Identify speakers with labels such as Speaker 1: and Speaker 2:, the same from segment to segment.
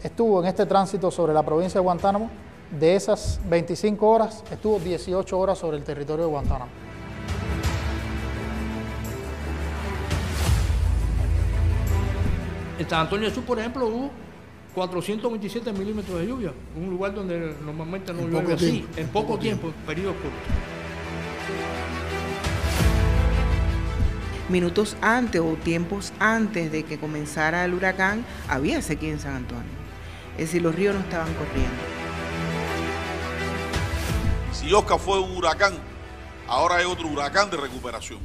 Speaker 1: estuvo en este tránsito sobre la provincia de Guantánamo. De esas 25 horas, estuvo 18 horas sobre el territorio de Guantánamo.
Speaker 2: En San Antonio del Sur, por ejemplo, hubo 427 milímetros de lluvia, un lugar donde normalmente no llueve así, en poco tiempo, en periodos cortos.
Speaker 3: Minutos antes o tiempos antes de que comenzara el huracán, había sequía en San Antonio. Es decir, los ríos no estaban corriendo.
Speaker 4: Si Oscar fue un huracán, ahora hay otro huracán de recuperación.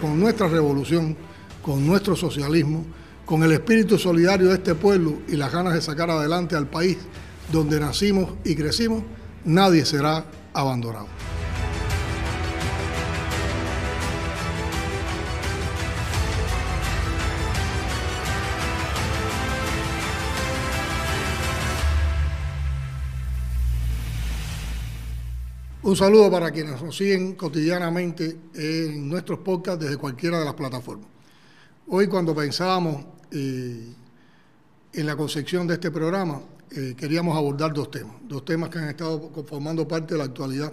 Speaker 5: Con nuestra revolución, con nuestro socialismo, con el espíritu solidario de este pueblo y las ganas de sacar adelante al país donde nacimos y crecimos, nadie será abandonado. Un saludo para quienes nos siguen cotidianamente en nuestros podcasts desde cualquiera de las plataformas. Hoy, cuando pensábamos en la concepción de este programa, queríamos abordar dos temas que han estado formando parte de la actualidad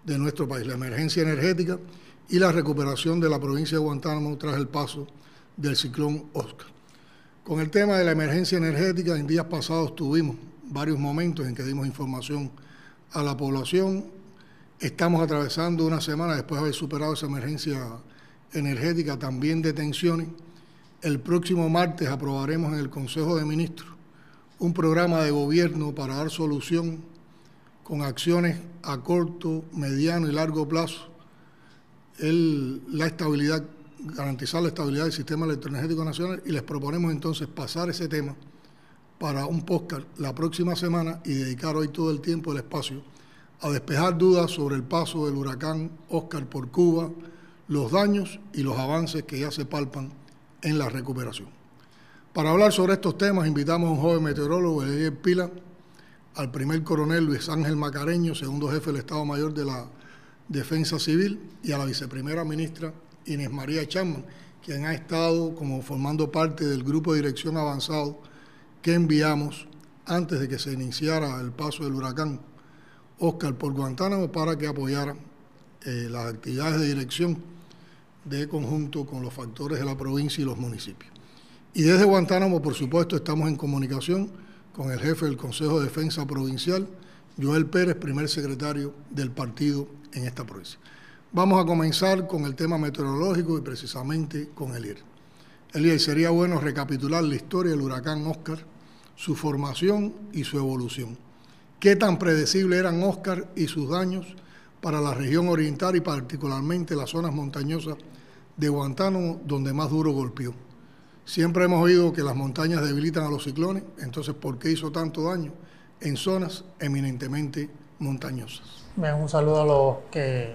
Speaker 5: de nuestro país: la emergencia energética y la recuperación de la provincia de Guantánamo tras el paso del ciclón Oscar. Con el tema de la emergencia energética, en días pasados tuvimos varios momentos en que dimos información a la población. Estamos atravesando una semana después de haber superado esa emergencia energética, también de tensiones. El próximo martes aprobaremos en el Consejo de Ministros un programa de gobierno para dar solución con acciones a corto, mediano y largo plazo, garantizar la estabilidad del sistema electroenergético nacional, y les proponemos entonces pasar ese tema para un podcast la próxima semana y dedicar hoy todo el tiempo, el espacio, a despejar dudas sobre el paso del huracán Oscar por Cuba, los daños y los avances que ya se palpan en la recuperación. Para hablar sobre estos temas, invitamos a un joven meteorólogo, Elier Pila, al primer coronel Luis Ángel Macareño, segundo jefe del Estado Mayor de la Defensa Civil, y a la viceprimera ministra Inés María Chapman, quien ha estado como formando parte del grupo de dirección avanzado que enviamos antes de que se iniciara el paso del huracán Oscar por Guantánamo para que apoyara las actividades de dirección de conjunto con los factores de la provincia y los municipios. Y desde Guantánamo, por supuesto, estamos en comunicación con el jefe del Consejo de Defensa Provincial, Joel Pérez, primer secretario del partido en esta provincia. Vamos a comenzar con el tema meteorológico y precisamente con Elier. Elier, sería bueno recapitular la historia del huracán Oscar, su formación y su evolución. ¿Qué tan predecible eran Oscar y sus daños para la región oriental y particularmente las zonas montañosas de Guantánamo, donde más duro golpeó? Siempre hemos oído que las montañas debilitan a los ciclones, entonces ¿por qué hizo tanto daño en zonas eminentemente montañosas?
Speaker 1: Bien, un saludo a los que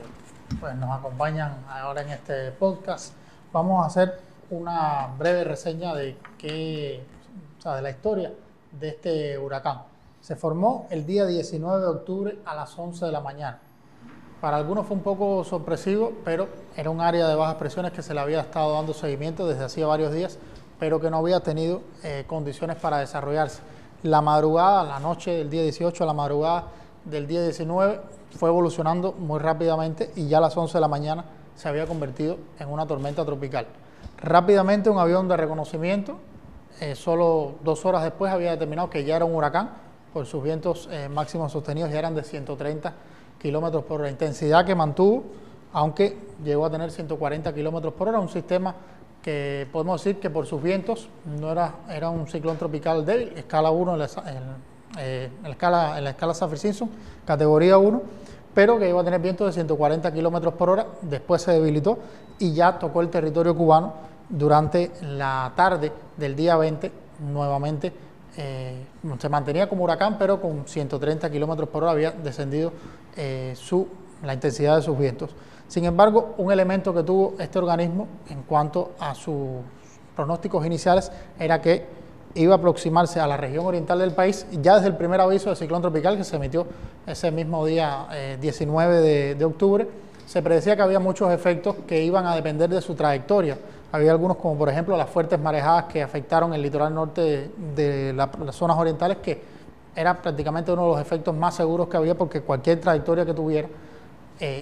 Speaker 1: nos acompañan ahora en este podcast. Vamos a hacer una breve reseña de la historia de este huracán. Se formó el día 19 de octubre a las 11 de la mañana. Para algunos fue un poco sorpresivo, pero era un área de bajas presiones que se le había estado dando seguimiento desde hacía varios días, pero que no había tenido condiciones para desarrollarse. La madrugada, la noche del día 18 a la madrugada del día 19, fue evolucionando muy rápidamente y ya a las 11 de la mañana se había convertido en una tormenta tropical. Rápidamente un avión de reconocimiento, solo 2 horas después, había determinado que ya era un huracán, por sus vientos máximos sostenidos ya eran de 130 kilómetros por hora. Intensidad que mantuvo, aunque llegó a tener 140 kilómetros por hora, un sistema que podemos decir que por sus vientos no era un ciclón tropical débil, escala 1 en la escala Saffir-Simpson, categoría 1, pero que iba a tener vientos de 140 kilómetros por hora. Después se debilitó y ya tocó el territorio cubano durante la tarde del día 20, nuevamente. Se mantenía como huracán, pero con 130 kilómetros por hora había descendido la intensidad de sus vientos. Sin embargo, un elemento que tuvo este organismo en cuanto a sus pronósticos iniciales era que iba a aproximarse a la región oriental del país ya desde el primer aviso de ciclón tropical que se emitió ese mismo día 19 de octubre. Se predecía que había muchos efectos que iban a depender de su trayectoria Había algunos, como por ejemplo las fuertes marejadas que afectaron el litoral norte de las zonas orientales, que era prácticamente uno de los efectos más seguros que había, porque cualquier trayectoria que tuviera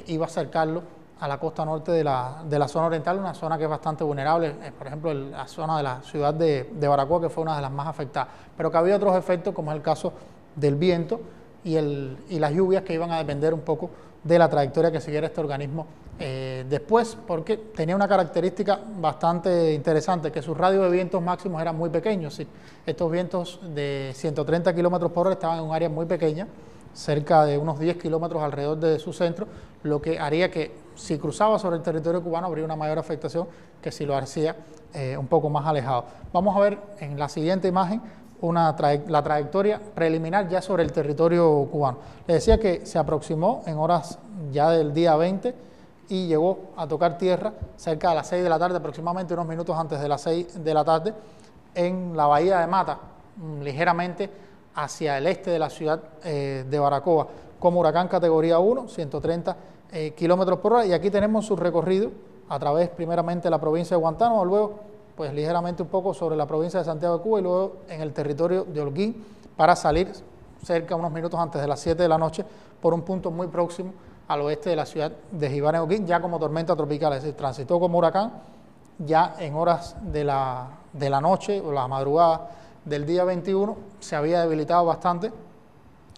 Speaker 1: iba a acercarlo a la costa norte de la zona oriental, una zona que es bastante vulnerable, por ejemplo la zona de la ciudad de Baracoa, que fue una de las más afectadas, pero que había otros efectos, como es el caso del viento y las lluvias, que iban a depender un poco de la trayectoria que siguiera este organismo después, porque tenía una característica bastante interesante, que su radio de vientos máximos eran muy pequeños. ¿Sí? Estos vientos de 130 kilómetros por hora estaban en un área muy pequeña, cerca de unos 10 kilómetros alrededor de su centro, lo que haría que si cruzaba sobre el territorio cubano habría una mayor afectación que si lo hacía un poco más alejado. Vamos a ver en la siguiente imagen la trayectoria preliminar ya sobre el territorio cubano. Les decía que se aproximó en horas ya del día 20 y llegó a tocar tierra cerca de las 6 de la tarde, aproximadamente unos minutos antes de las 6 de la tarde, en la bahía de Mata, ligeramente hacia el este de la ciudad de Baracoa, como huracán categoría 1, 130 kilómetros por hora, y aquí tenemos su recorrido a través primeramente de la provincia de Guantánamo, luego pues ligeramente un poco sobre la provincia de Santiago de Cuba y luego en el territorio de Holguín, para salir cerca unos minutos antes de las 7 de la noche por un punto muy próximo al oeste de la ciudad de Jibán en Holguín, ya como tormenta tropical, es decir, transitó como huracán ya en horas de la noche o la madrugada del día 21, se había debilitado bastante,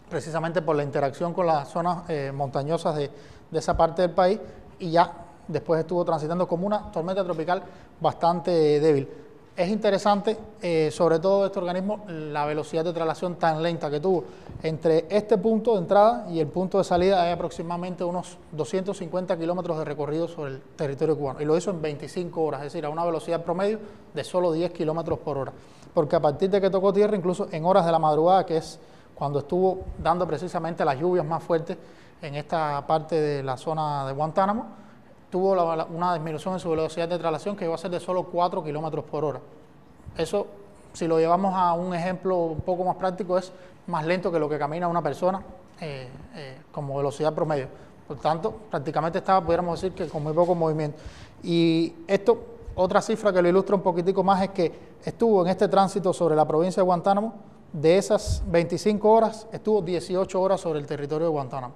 Speaker 1: precisamente por la interacción con las zonas montañosas de esa parte del país, y ya después estuvo transitando como una tormenta tropical bastante débil. Es interesante, sobre todo de este organismo, la velocidad de traslación tan lenta que tuvo. Entre este punto de entrada y el punto de salida hay aproximadamente unos 250 kilómetros de recorrido sobre el territorio cubano, y lo hizo en 25 horas, es decir, a una velocidad promedio de solo 10 kilómetros por hora. Porque a partir de que tocó tierra, incluso en horas de la madrugada, que es cuando estuvo dando precisamente las lluvias más fuertes en esta parte de la zona de Guantánamo, tuvo una disminución en su velocidad de traslación que iba a ser de solo 4 kilómetros por hora. Eso, si lo llevamos a un ejemplo un poco más práctico, es más lento que lo que camina una persona como velocidad promedio. Por tanto, prácticamente estaba, pudiéramos decir, que con muy poco movimiento. Y esto, otra cifra que lo ilustra un poquitico más, es que estuvo en este tránsito sobre la provincia de Guantánamo, de esas 25 horas, estuvo 18 horas sobre el territorio de Guantánamo.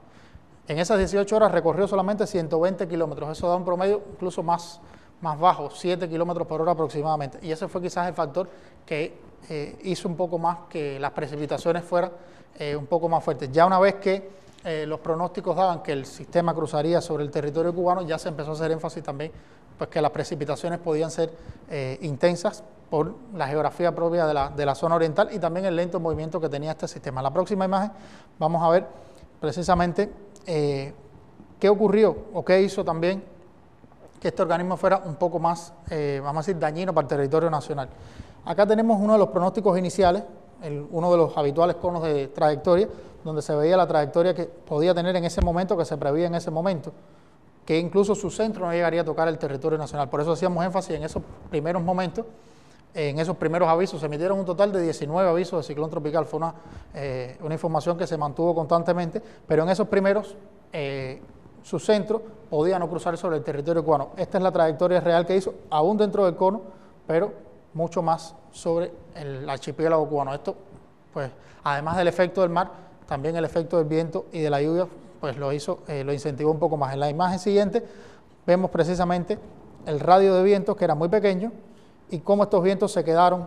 Speaker 1: En esas 18 horas recorrió solamente 120 kilómetros, eso da un promedio incluso más bajo, 7 kilómetros por hora aproximadamente. Y ese fue quizás el factor que hizo un poco más que las precipitaciones fueran un poco más fuertes. Ya una vez que los pronósticos daban que el sistema cruzaría sobre el territorio cubano, ya se empezó a hacer énfasis también pues que las precipitaciones podían ser intensas por la geografía propia de la zona oriental y también el lento movimiento que tenía este sistema. En la próxima imagen vamos a ver precisamente qué ocurrió o qué hizo también que este organismo fuera un poco más, vamos a decir, dañino para el territorio nacional. Acá tenemos uno de los pronósticos iniciales, uno de los habituales conos de trayectoria, donde se veía la trayectoria que podía tener en ese momento, que se preveía en ese momento, que incluso su centro no llegaría a tocar el territorio nacional. Por eso hacíamos énfasis en esos primeros momentos, en esos primeros avisos. Se emitieron un total de 19 avisos de ciclón tropical, fue una información que se mantuvo constantemente, pero en esos primeros su centro podía no cruzar sobre el territorio cubano. Esta es la trayectoria real que hizo, aún dentro del cono, pero mucho más sobre el archipiélago cubano. Esto, pues, además del efecto del mar, también el efecto del viento y de la lluvia, pues lo incentivó un poco más. En la imagen siguiente vemos precisamente el radio de vientos, que era muy pequeño, y cómo estos vientos se quedaron,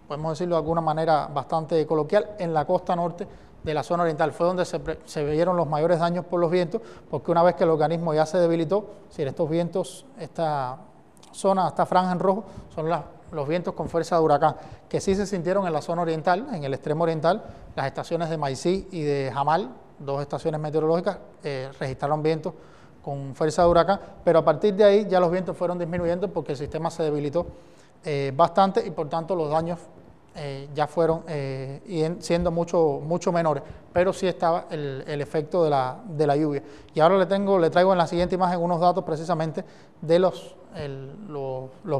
Speaker 1: podemos decirlo de alguna manera bastante coloquial, en la costa norte de la zona oriental. Fue donde se vieron los mayores daños por los vientos, porque una vez que el organismo ya se debilitó, si estos vientos, esta zona, esta franja en rojo, son los vientos con fuerza de huracán, que sí se sintieron en la zona oriental, en el extremo oriental. Las estaciones de Maicí y de Jamal, dos estaciones meteorológicas, registraron vientos con fuerza de huracán, pero a partir de ahí ya los vientos fueron disminuyendo porque el sistema se debilitó bastante y por tanto los daños ya fueron siendo mucho menores, pero sí estaba el efecto de la lluvia. Y ahora le traigo en la siguiente imagen unos datos precisamente de los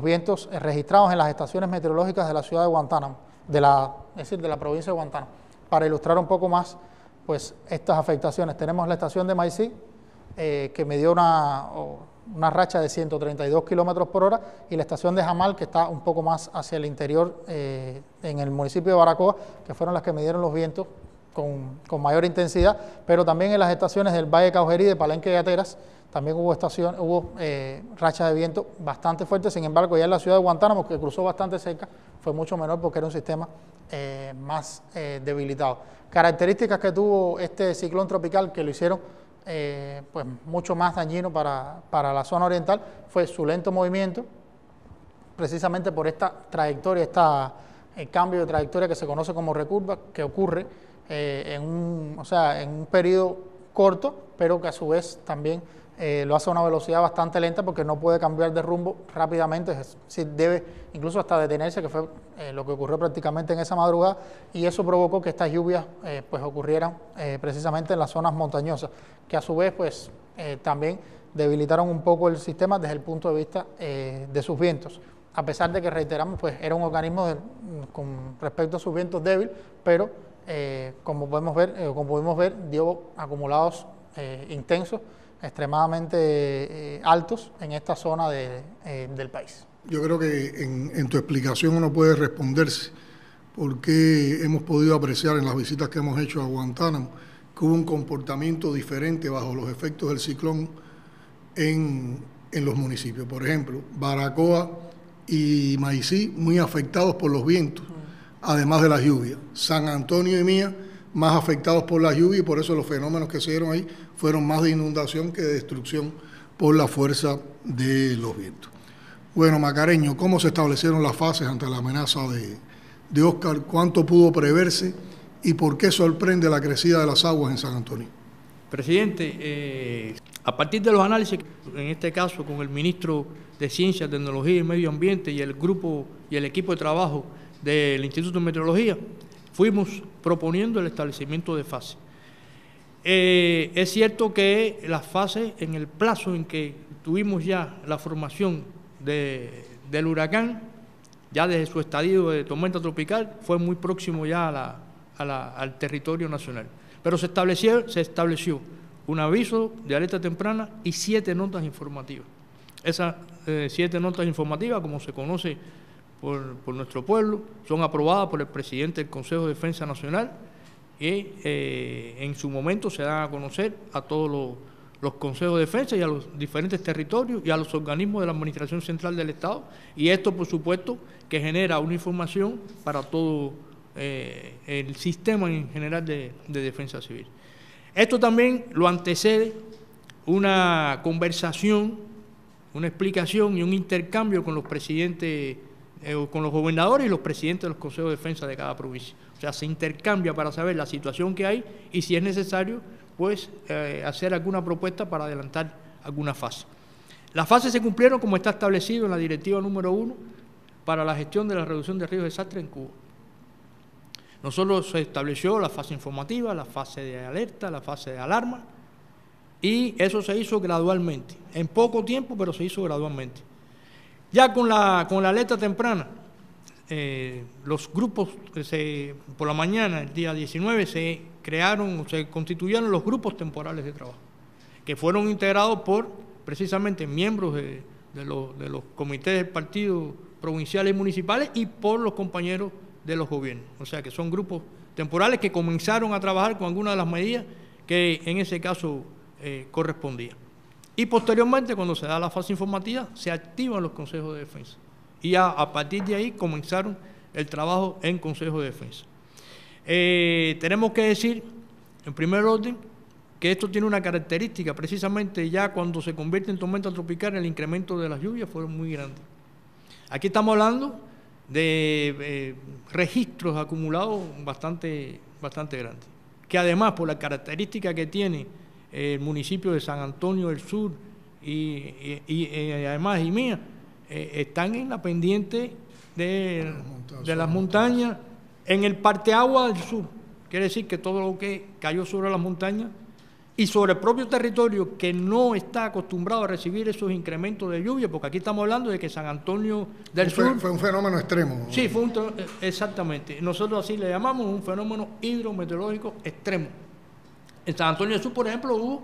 Speaker 1: vientos registrados en las estaciones meteorológicas de la ciudad de Guantánamo, es decir, de la provincia de Guantánamo, para ilustrar un poco más pues estas afectaciones. Tenemos la estación de Maicí, que me dio una racha de 132 kilómetros por hora, y la estación de Jamal, que está un poco más hacia el interior, en el municipio de Baracoa, que fueron las que midieron los vientos con mayor intensidad, pero también en las estaciones del Valle Caujerí, de Palenque y Ateras, también hubo rachas de viento bastante fuertes. Sin embargo, ya en la ciudad de Guantánamo, que cruzó bastante cerca, fue mucho menor porque era un sistema más debilitado. Características que tuvo este ciclón tropical que lo hicieron pues mucho más dañino para la zona oriental fue su lento movimiento, precisamente por esta trayectoria, el cambio de trayectoria que se conoce como recurva, que ocurre en un periodo corto, pero que a su vez también lo hace a una velocidad bastante lenta porque no puede cambiar de rumbo rápidamente, es decir, debe incluso hasta detenerse, que fue lo que ocurrió prácticamente en esa madrugada, y eso provocó que estas lluvias pues ocurrieran precisamente en las zonas montañosas, que a su vez pues también debilitaron un poco el sistema desde el punto de vista de sus vientos, a pesar de que, reiteramos, pues era un organismo con respecto a sus vientos débil, pero como pudimos ver, dio acumulados intensos, extremadamente altos en esta zona del país.
Speaker 5: Yo creo que en tu explicación uno puede responderse por qué hemos podido apreciar en las visitas que hemos hecho a Guantánamo que hubo un comportamiento diferente bajo los efectos del ciclón en los municipios. Por ejemplo, Baracoa y Maicí muy afectados por los vientos, además de las lluvias. San Antonio y Mía más afectados por las lluvias, y por eso los fenómenos que se dieron ahí fueron más de inundación que de destrucción por la fuerza de los vientos. Bueno, Macareño, ¿cómo se establecieron las fases ante la amenaza de Óscar? ¿Cuánto pudo preverse y por qué sorprende la crecida de las aguas en San Antonio?
Speaker 2: Presidente, a partir de los análisis, en este caso con el ministro de Ciencia, Tecnología y Medio Ambiente y el grupo y el equipo de trabajo del Instituto de Meteorología, fuimos proponiendo el establecimiento de fases. Es cierto que las fases, en el plazo en que tuvimos ya la formación del huracán, ya desde su estadio de tormenta tropical, fue muy próximo ya al territorio nacional. Pero se estableció un aviso de alerta temprana y 7 notas informativas. Esas 7 notas informativas, como se conoce por nuestro pueblo, son aprobadas por el presidente del Consejo de Defensa Nacional y en su momento se dan a conocer a todos los consejos de defensa y a los diferentes territorios y a los organismos de la Administración Central del Estado, y esto, por supuesto, que genera una información para todo el sistema en general de defensa civil. Esto también lo antecede una conversación, una explicación y un intercambio con los presidentes, con los gobernadores y los presidentes de los consejos de defensa de cada provincia. O sea, se intercambia para saber la situación que hay y, si es necesario, pues hacer alguna propuesta para adelantar alguna fase. Las fases se cumplieron como está establecido en la directiva número 1 para la gestión de la reducción de riesgos de desastre en Cuba. Nosotros se estableció la fase informativa, la fase de alerta, la fase de alarma, y eso se hizo gradualmente, en poco tiempo, pero se hizo gradualmente. Ya con la alerta temprana, los grupos, por la mañana, el día 19, se constituyeron los grupos temporales de trabajo, que fueron integrados por, precisamente, miembros de los comités del partido provinciales y municipales y por los compañeros de los gobiernos. O sea, que son grupos temporales que comenzaron a trabajar con algunas de las medidas que en ese caso correspondían. Y posteriormente, cuando se da la fase informativa, se activan los consejos de defensa. Y a partir de ahí comenzaron el trabajo en consejos de defensa. Tenemos que decir, en primer orden, que esto tiene una característica, precisamente ya cuando se convierte en tormenta tropical, el incremento de las lluvias fue muy grande. Aquí estamos hablando de registros acumulados bastante grandes, que además, por la característica que tiene el municipio de San Antonio del Sur y además Imía, están en la pendiente de las montañas, en el parteagua del sur. Quiere decir que todo lo que cayó sobre las montañas y sobre el propio territorio, que no está acostumbrado a recibir esos incrementos de lluvia, porque aquí estamos hablando de que San Antonio del Sur...
Speaker 5: Fue un fenómeno extremo.
Speaker 2: Sí, exactamente. Nosotros así le llamamos un fenómeno hidrometeorológico extremo. En San Antonio del Sur, por ejemplo, hubo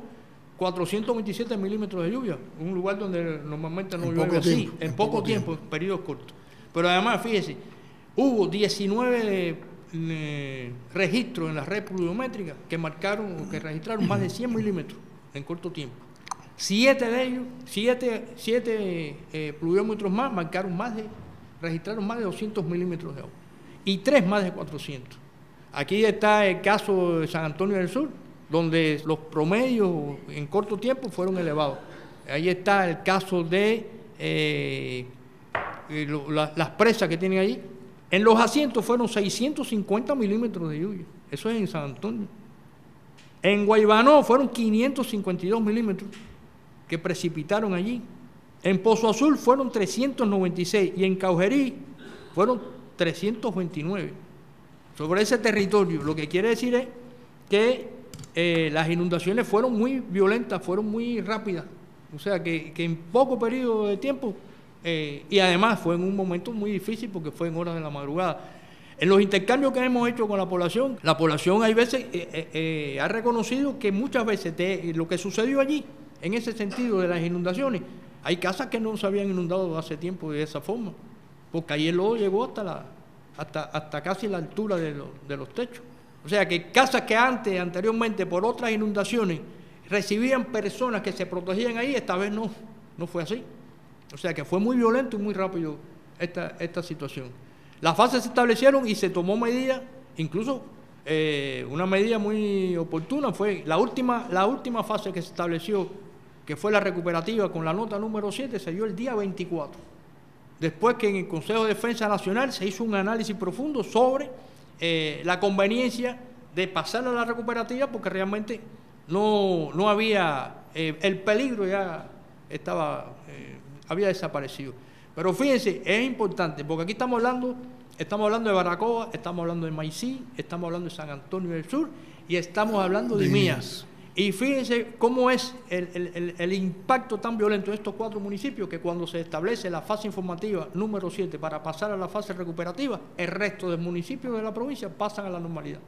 Speaker 2: 427 milímetros de lluvia, un lugar donde normalmente no llueve así, en poco tiempo, en periodos cortos. Pero además, fíjese, hubo 19 registros en la red pluviométrica que marcaron o que registraron más de 100 milímetros en corto tiempo. 7 de ellos, 7 pluviómetros más registraron más de 200 milímetros de agua y 3 más de 400. Aquí está el caso de San Antonio del Sur, donde los promedios en corto tiempo fueron elevados. Ahí está el caso de las presas que tienen ahí. En los asientos fueron 650 milímetros de lluvia. Eso es en San Antonio. En Guaybanó fueron 552 milímetros que precipitaron allí. En Pozo Azul fueron 396 y en Caujerí fueron 329. Sobre ese territorio, lo que quiere decir es que las inundaciones fueron muy violentas, fueron muy rápidas. O sea, que en poco periodo de tiempo, y además fue en un momento muy difícil porque fue en horas de la madrugada. En los intercambios que hemos hecho con la población hay veces ha reconocido que muchas veces lo que sucedió allí, en ese sentido de las inundaciones, hay casas que no se habían inundado hace tiempo de esa forma, porque ahí el lodo llegó hasta casi la altura de los techos. O sea que casas que anteriormente por otras inundaciones recibían personas que se protegían ahí, esta vez no fue así. O sea que fue muy violento y muy rápido esta situación. Las fases se establecieron y se tomó medidas, incluso una medida muy oportuna fue la última fase que se estableció, que fue la recuperativa con la nota número 7, se dio el día 24. Después que en el Consejo de Defensa Nacional se hizo un análisis profundo sobre la conveniencia de pasar a la recuperativa, porque realmente no había, el peligro ya había desaparecido. Pero fíjense, es importante, porque aquí estamos hablando de Baracoa, estamos hablando de Maicí, estamos hablando de San Antonio del Sur y estamos hablando de Mías. Y fíjense cómo es el impacto tan violento de estos 4 municipios, que cuando se establece la fase informativa número 7 para pasar a la fase recuperativa, el resto de municipios de la provincia pasan a la normalidad.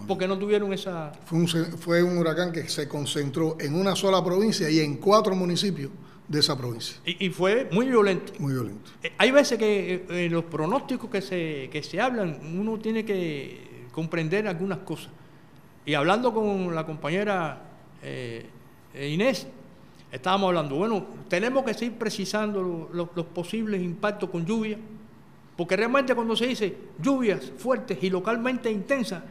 Speaker 2: Porque no tuvieron esa...
Speaker 5: Fue un huracán que se concentró en una sola provincia y en 4 municipios de esa provincia.
Speaker 2: Y fue muy violento.
Speaker 5: Muy violento.
Speaker 2: Hay veces que los pronósticos que se hablan, uno tiene que comprender algunas cosas. Y hablando con la compañera Inés, estábamos hablando, bueno, tenemos que seguir precisando los posibles impactos con lluvia, porque realmente cuando se dice lluvias fuertes y localmente intensas,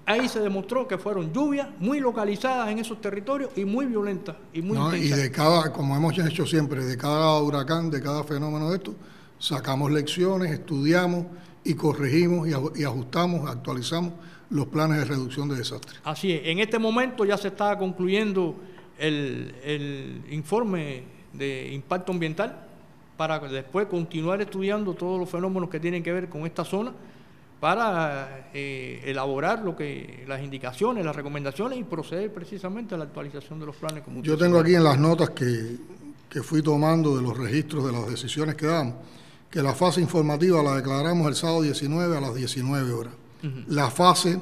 Speaker 2: ahí se demostró que fueron lluvias muy localizadas en esos territorios y muy violentas y muy intensas.
Speaker 5: Y como hemos hecho siempre, de cada huracán, de cada fenómeno de esto, sacamos lecciones, estudiamos y corregimos y ajustamos, actualizamos los planes de reducción de desastres.
Speaker 2: Así es. En este momento ya se está concluyendo el informe de impacto ambiental para después continuar estudiando todos los fenómenos que tienen que ver con esta zona para elaborar las indicaciones, las recomendaciones y proceder precisamente a la actualización de los planes.
Speaker 5: Yo tengo aquí en las notas que fui tomando de los registros de las decisiones que damos, que la fase informativa la declaramos el sábado 19 a las 19 horas. Uh-huh. La fase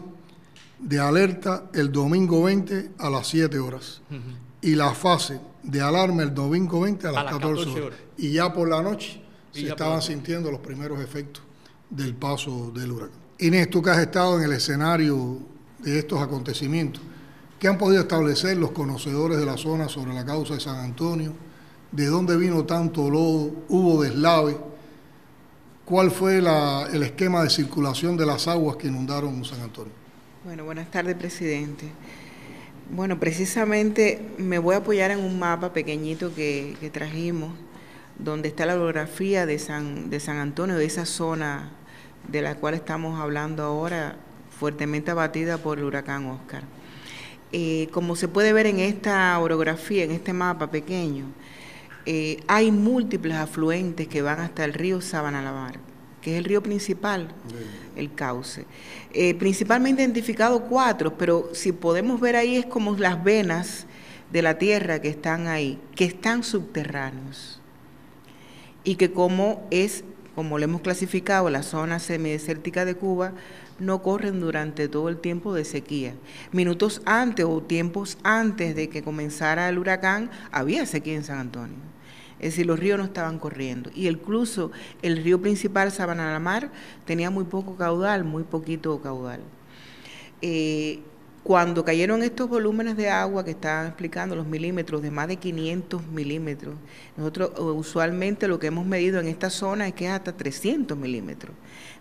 Speaker 5: de alerta el domingo 20 a las 7 horas. Uh-huh. Y la fase de alarma el domingo 20 a las 14 horas. Y ya por la noche se estaban sintiendo los primeros efectos del paso del huracán. Inés, tú que has estado en el escenario de estos acontecimientos, ¿qué han podido establecer los conocedores de la zona sobre la causa de San Antonio? ¿De dónde vino tanto lodo? ¿Hubo deslave? ¿Cuál fue el esquema de circulación de las aguas que inundaron San Antonio?
Speaker 3: Bueno, buenas tardes, presidente. Bueno, precisamente me voy a apoyar en un mapa pequeñito que trajimos, donde está la orografía de San Antonio, de esa zona de la cual estamos hablando ahora, fuertemente abatida por el huracán Óscar. Como se puede ver en esta orografía, en este mapa pequeño, hay múltiples afluentes que van hasta el río Sabanalabar, que es el río principal, el cauce. Principalmente identificado 4, pero si podemos ver ahí es como las venas de la tierra que están ahí, que están subterráneos, y que como es como lo hemos clasificado, la zona semidesértica de Cuba, no corren durante todo el tiempo de sequía. Minutos antes o tiempos antes de que comenzara el huracán, había sequía en San Antonio. Es decir, los ríos no estaban corriendo. Y incluso el río principal, Sabana la Mar, tenía muy poco caudal, muy poquito caudal. Cuando cayeron estos volúmenes de agua que estaban explicando, los milímetros, de más de 500 milímetros, nosotros usualmente lo que hemos medido en esta zona es que es hasta 300 milímetros,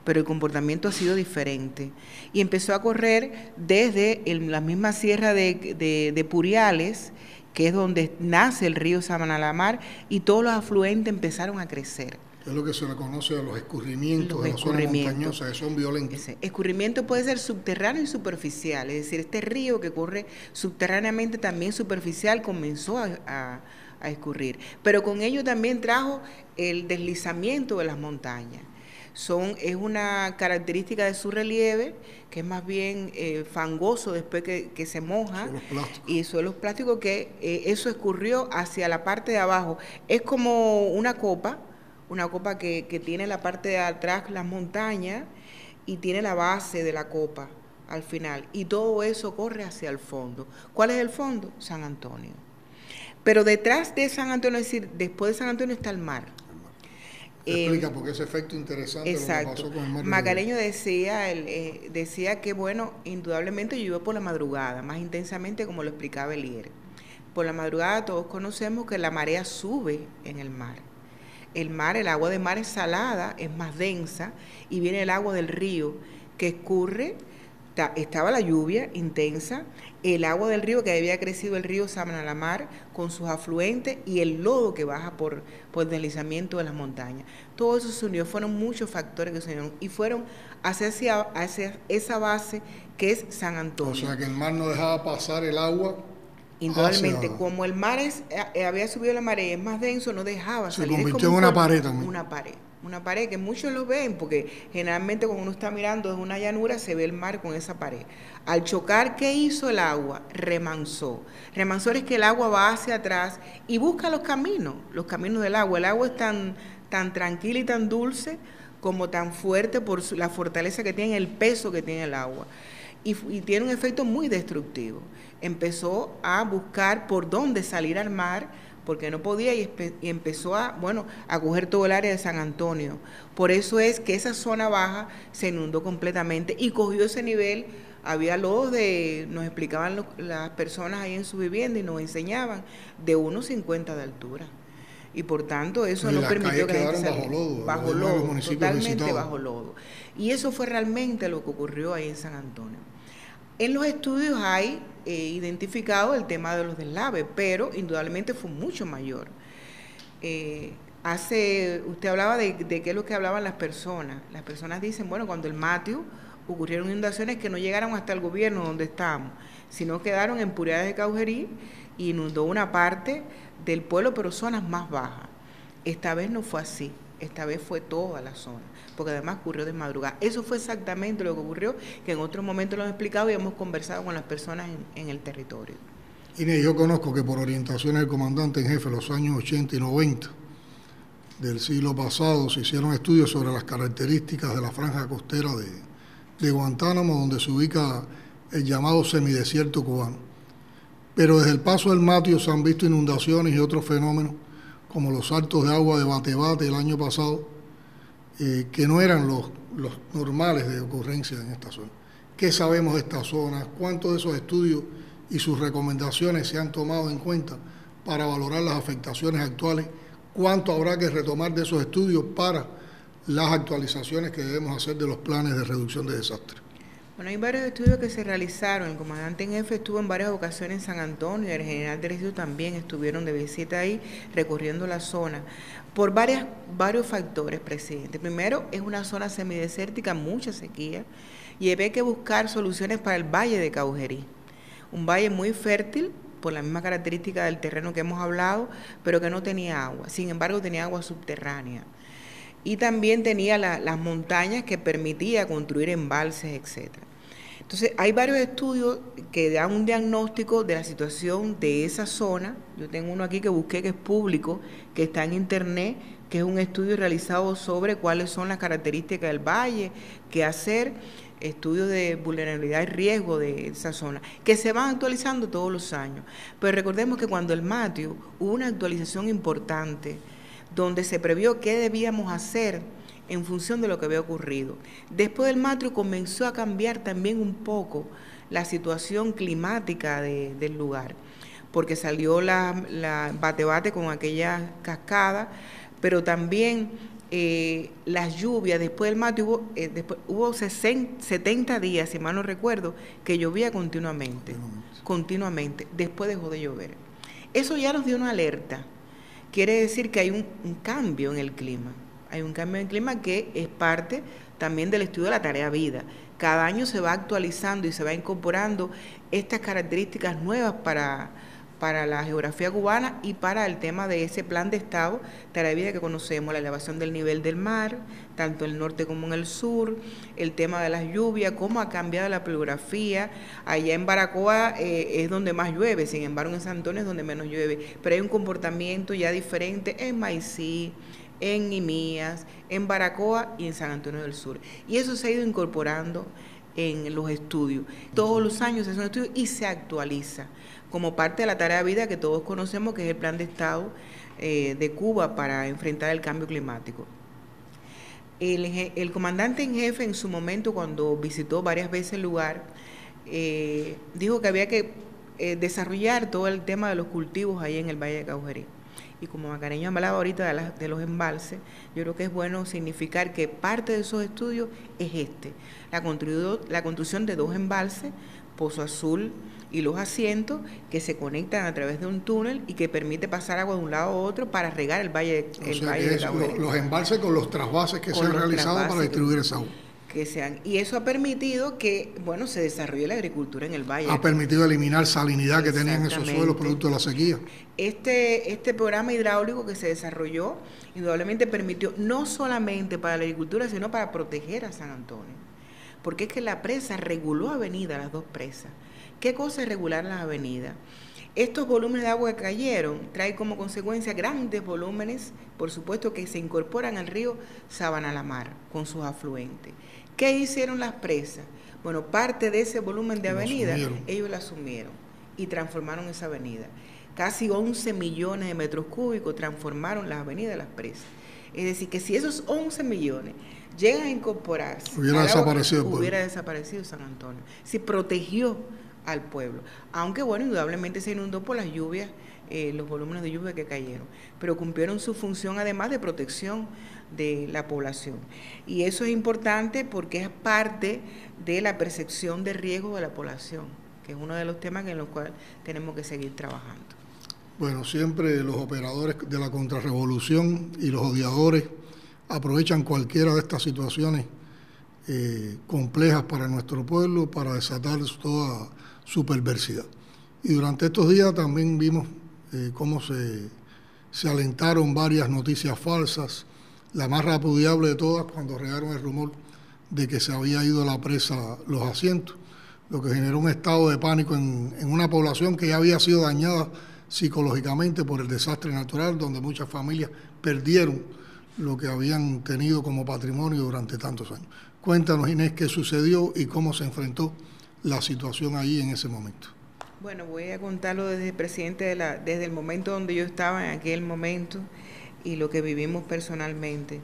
Speaker 3: pero el comportamiento ha sido diferente. Y empezó a correr desde la misma sierra de Puriales, que es donde nace el río Sabana la Mar, y todos los afluentes empezaron a crecer.
Speaker 5: Es lo que se le conoce a los escurrimientos de la zona montañosa, que son violentos.
Speaker 3: Ese escurrimiento puede ser subterráneo y superficial, es decir, este río que corre subterráneamente, también superficial, comenzó a escurrir, pero con ello también trajo el deslizamiento de las montañas. Es una característica de su relieve, que es más bien fangoso después que se moja, y suelos plásticos, que eso escurrió hacia la parte de abajo. Es como una copa que tiene la parte de atrás las montañas y tiene la base de la copa al final. Y todo eso corre hacia el fondo. ¿Cuál es el fondo? San Antonio. Pero detrás de San Antonio, es decir, después de San Antonio está el mar.
Speaker 5: Explica porque ese efecto interesante.
Speaker 3: Exacto.
Speaker 5: Lo que pasó con el mar.
Speaker 3: Magareño decía que, bueno, indudablemente llovió por la madrugada, más intensamente como lo explicaba Elier. Por la madrugada todos conocemos que la marea sube en el mar. El agua de mar es salada, es más densa, y viene el agua del río que escurre. Estaba la lluvia intensa, el agua del río que había crecido el río Sabana la Mar con sus afluentes y el lodo que baja por el deslizamiento de las montañas. Todo eso se unió, fueron muchos factores que se unieron y fueron hacia esa base que es San Antonio.
Speaker 5: O sea que el mar no dejaba pasar el agua.
Speaker 3: Indudablemente, como el mar había subido la marea, es más denso, no dejaba salir.
Speaker 5: Se convirtió en una pared también.
Speaker 3: Una pared que muchos lo ven, porque generalmente cuando uno está mirando desde una llanura se ve el mar con esa pared. Al chocar, ¿qué hizo el agua? Remansó. Remansó es que el agua va hacia atrás y busca los caminos del agua. El agua es tan tranquila y tan dulce como tan fuerte por la fortaleza que tiene, el peso que tiene el agua. Y tiene un efecto muy destructivo. Empezó a buscar por dónde salir al mar, porque no podía, y empezó a coger todo el área de San Antonio. Por eso es que esa zona baja se inundó completamente y cogió ese nivel. Había lodos nos explicaban las personas ahí en su vivienda y nos enseñaban, de 1,50 de altura. Y por tanto eso no permitió que la gente saliera. Bajo lodo, totalmente bajo lodo. Y eso fue realmente lo que ocurrió ahí en San Antonio. En los estudios hay identificado el tema de los deslaves, pero indudablemente fue mucho mayor. Usted hablaba de qué es lo que hablaban las personas. Las personas dicen, cuando el Matthew ocurrieron inundaciones que no llegaron hasta el gobierno donde estábamos, sino quedaron en Puriales de Caujerí y inundó una parte del pueblo, pero zonas más bajas. Esta vez no fue así. Esta vez fue toda la zona, porque además ocurrió de madrugada. Eso fue exactamente lo que ocurrió, que en otro momento lo hemos explicado y hemos conversado con las personas en el territorio.
Speaker 5: Inés, yo conozco que por orientaciones del comandante en jefe en los años 80 y 90 del siglo pasado se hicieron estudios sobre las características de la franja costera de Guantánamo, donde se ubica el llamado semidesierto cubano. Pero desde el paso del Matthew se han visto inundaciones y otros fenómenos, como los saltos de agua de Bate el año pasado, que no eran los normales de ocurrencia en esta zona. ¿Qué sabemos de esta zona? ¿Cuántos de esos estudios y sus recomendaciones se han tomado en cuenta para valorar las afectaciones actuales? ¿Cuánto habrá que retomar de esos estudios para las actualizaciones que debemos hacer de los planes de reducción de desastres?
Speaker 3: Hay varios estudios que se realizaron. El comandante en jefe estuvo en varias ocasiones en San Antonio y el general de residuos también estuvieron de visita ahí, recorriendo la zona, por varios factores, presidente. Primero, es una zona semidesértica, mucha sequía, y había que buscar soluciones para el valle de Caujerí. Un valle muy fértil, por la misma característica del terreno que hemos hablado, pero que no tenía agua. Sin embargo, tenía agua subterránea. Y también tenía las montañas que permitía construir embalses, etcétera. Entonces, hay varios estudios que dan un diagnóstico de la situación de esa zona. Yo tengo uno aquí que busqué, que es público, que está en internet, que es un estudio realizado sobre cuáles son las características del valle, qué hacer, estudios de vulnerabilidad y riesgo de esa zona, que se van actualizando todos los años. Pero recordemos que cuando el MATIU hubo una actualización importante, donde se previó qué debíamos hacer en función de lo que había ocurrido. Después del MATIU comenzó a cambiar también un poco la situación climática del lugar, porque salió la bate-bate con aquella cascada, pero también las lluvias. Después del MATIU hubo 70 días, si mal no recuerdo, que llovía continuamente. Después dejó de llover. Eso ya nos dio una alerta. Quiere decir que hay un cambio en el clima. Hay un cambio en el clima que es parte también del estudio de la tarea vida. Cada año se va actualizando y se va incorporando estas características nuevas para la geografía cubana y para el tema de ese plan de estado, tarea de vida que conocemos, la elevación del nivel del mar, tanto en el norte como en el sur, el tema de las lluvias, cómo ha cambiado la pluviografía. Allá en Baracoa es donde más llueve, sin embargo en San Antonio es donde menos llueve, pero hay un comportamiento ya diferente en Maicí, en Nimías, en Baracoa y en San Antonio del Sur. Y eso se ha ido incorporando en los estudios. Todos los años se hace un estudio y se actualiza como parte de la tarea de vida que todos conocemos, que es el plan de estado de Cuba para enfrentar el cambio climático. El comandante en jefe en su momento, cuando visitó varias veces el lugar, dijo que había que desarrollar todo el tema de los cultivos ahí en el Valle de Caujerí. Y como Macareño hablaba ahorita de los embalses, yo creo que es bueno significar que parte de esos estudios es la construcción de 2 embalses, Pozo Azul y Los Asientos, que se conectan a través de un túnel y que permite pasar agua de un lado a otro para regar el valle de Caujerí.
Speaker 5: Los embalses con los trasvases que se han realizado para distribuir esa agua.
Speaker 3: Y eso ha permitido que, bueno, se desarrolle la agricultura en el valle.
Speaker 5: Ha permitido eliminar salinidad que tenían esos suelos producto de la sequía.
Speaker 3: Este programa hidráulico que se desarrolló, indudablemente permitió no solamente para la agricultura, sino para proteger a San Antonio. Porque es que la presa reguló avenidas, las 2 presas. ¿Qué cosa es regular las avenidas? Estos volúmenes de agua que cayeron traen como consecuencia grandes volúmenes, por supuesto, que se incorporan al río Sabana la Mar con sus afluentes. ¿Qué hicieron las presas? Bueno, parte de ese volumen de avenida, ellos la asumieron y transformaron esa avenida. Casi 11 millones de metros cúbicos transformaron las avenidas de las presas. Es decir, que si esos 11 millones llegan a incorporarse,
Speaker 5: hubiera desaparecido
Speaker 3: San Antonio. Se protegió al pueblo, aunque bueno, indudablemente se inundó por las lluvias, los volúmenes de lluvia que cayeron, pero cumplieron su función además de protección de la población. Y eso es importante porque es parte de la percepción de riesgo de la población, que es uno de los temas en los cuales tenemos que seguir trabajando.
Speaker 5: Bueno, siempre los operadores de la contrarrevolución y los odiadores aprovechan cualquiera de estas situaciones complejas para nuestro pueblo para desatar toda su perversidad. Y durante estos días también vimos cómo se alentaron varias noticias falsas, la más repudiable de todas cuando regaron el rumor de que se había ido a la presa Los Asientos, lo que generó un estado de pánico en una población que ya había sido dañada psicológicamente por el desastre natural, donde muchas familias perdieron lo que habían tenido como patrimonio durante tantos años. Cuéntanos, Inés, qué sucedió y cómo se enfrentó la situación ahí en ese momento.
Speaker 3: Bueno, voy a contarlo desde el momento donde yo estaba en aquel momento y lo que vivimos personalmente.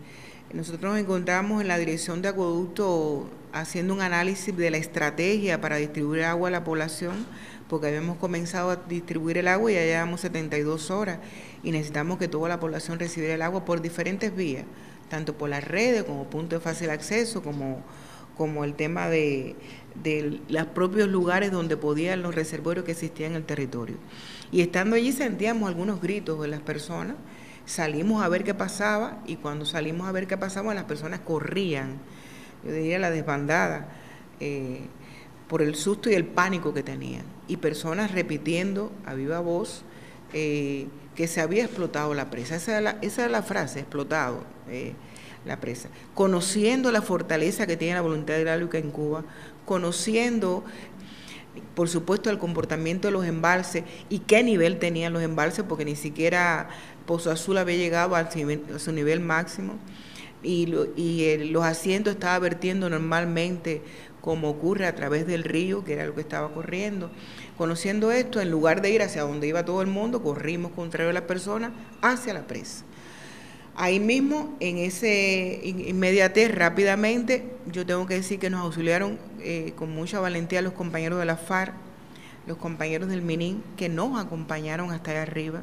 Speaker 3: Nosotros nos encontramos en la dirección de acueducto haciendo un análisis de la estrategia para distribuir agua a la población, porque habíamos comenzado a distribuir el agua y ya llevamos 72 horas y necesitamos que toda la población recibiera el agua por diferentes vías, tanto por las redes como puntos de fácil acceso, como el tema de los propios lugares donde podían los reservorios que existían en el territorio. Y estando allí sentíamos algunos gritos de las personas, salimos a ver qué pasaba y cuando salimos a ver qué pasaba las personas corrían, yo diría la desbandada, por el susto y el pánico que tenían. Y personas repitiendo a viva voz que se había explotado la presa. Esa era la frase, explotado la presa. Conociendo la fortaleza que tiene la voluntad hidráulica en Cuba, conociendo por supuesto el comportamiento de los embalses y qué nivel tenían los embalses, porque ni siquiera Pozo Azul había llegado a su nivel máximo, y los asientos estaba vertiendo normalmente como ocurre a través del río, que era lo que estaba corriendo. Conociendo esto, en lugar de ir hacia donde iba todo el mundo, corrimos contrario a las personas hacia la presa. Ahí mismo, en ese inmediatez, rápidamente, yo tengo que decir que nos auxiliaron con mucha valentía los compañeros de la FARC, los compañeros del MININ, que nos acompañaron hasta allá arriba.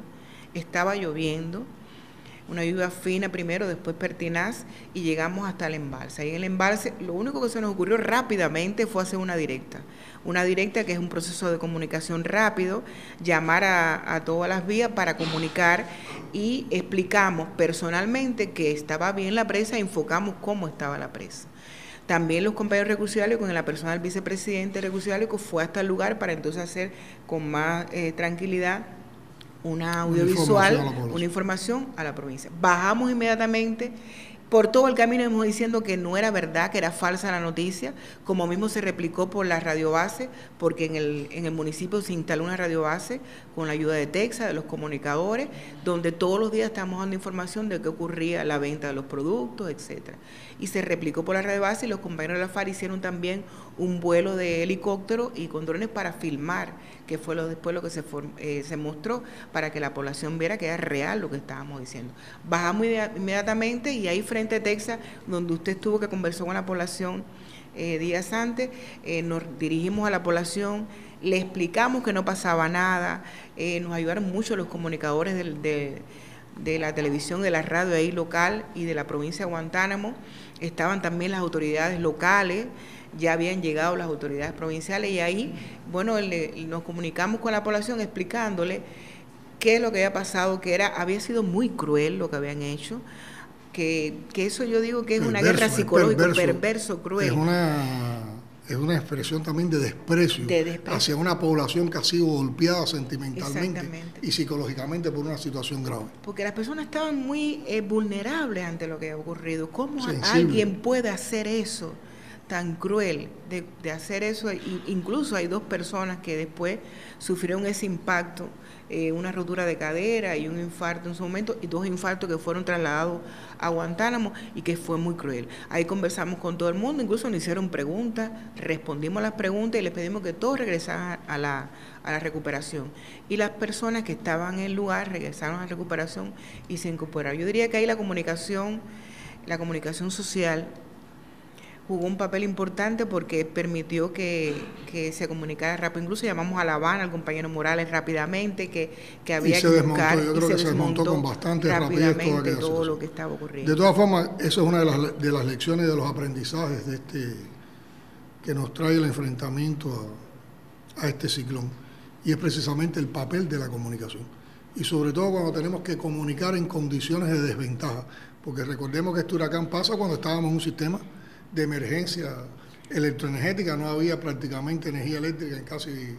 Speaker 3: Estaba lloviendo, una lluvia fina primero, después pertinaz, y llegamos hasta el embalse. Ahí en el embalse, lo único que se nos ocurrió rápidamente fue hacer una directa que es un proceso de comunicación rápido, llamar a todas las vías para comunicar, y explicamos personalmente que estaba bien la presa, enfocamos cómo estaba la presa. También los compañeros recursiales, con la persona del vicepresidente recursiálico, fue hasta el lugar para entonces hacer con más tranquilidad una audiovisual, una información a la provincia. Bajamos inmediatamente. Por todo el camino hemos diciendo que no era verdad, que era falsa la noticia, como mismo se replicó por la radiobase, porque en el municipio se instaló una radiobase con la ayuda de Texas, de los comunicadores, donde todos los días estamos dando información de qué ocurría la venta de los productos, etcétera. Y se replicó por la radiobase, y los compañeros de la FARC hicieron también un vuelo de helicóptero y con drones para filmar, que fue después lo que se mostró, para que la población viera que era real lo que estábamos diciendo. Bajamos inmediatamente, y ahí frente a Texas, donde usted estuvo, que conversó con la población días antes, nos dirigimos a la población, le explicamos que no pasaba nada, nos ayudaron mucho los comunicadores de la televisión, de la radio ahí local y de la provincia de Guantánamo. Estaban también las autoridades locales, ya habían llegado las autoridades provinciales, y ahí, bueno, nos comunicamos con la población explicándole qué es lo que había pasado, que había sido muy cruel lo que habían hecho, que eso yo digo que es una guerra psicológica, perverso, cruel.
Speaker 5: Es una expresión también de desprecio hacia una población que ha sido golpeada sentimentalmente y psicológicamente por una situación grave.
Speaker 3: Porque las personas estaban muy vulnerables ante lo que ha ocurrido. ¿Cómo alguien puede hacer eso tan cruel, de hacer eso? Incluso hay 2 personas que después sufrieron ese impacto, una rotura de cadera y un infarto en su momento, y 2 infartos que fueron trasladados a Guantánamo, y que fue muy cruel. Ahí conversamos con todo el mundo, incluso nos hicieron preguntas, respondimos las preguntas y les pedimos que todos regresaran a la recuperación. Y las personas que estaban en el lugar regresaron a la recuperación y se incorporaron. Yo diría que ahí la comunicación social jugó un papel importante, porque permitió que se comunicara rápido. Incluso llamamos a La Habana, al compañero Morales, rápidamente, que había que buscar,
Speaker 5: yo creo que se desmontó con bastante rapidez
Speaker 3: todo lo que estaba ocurriendo.
Speaker 5: De todas formas, eso es una de las lecciones, de los aprendizajes que nos trae el enfrentamiento a este ciclón, y es precisamente el papel de la comunicación, y sobre todo cuando tenemos que comunicar en condiciones de desventaja, porque recordemos que este huracán pasa cuando estábamos en un sistema de emergencia electroenergética, no había prácticamente energía eléctrica en casi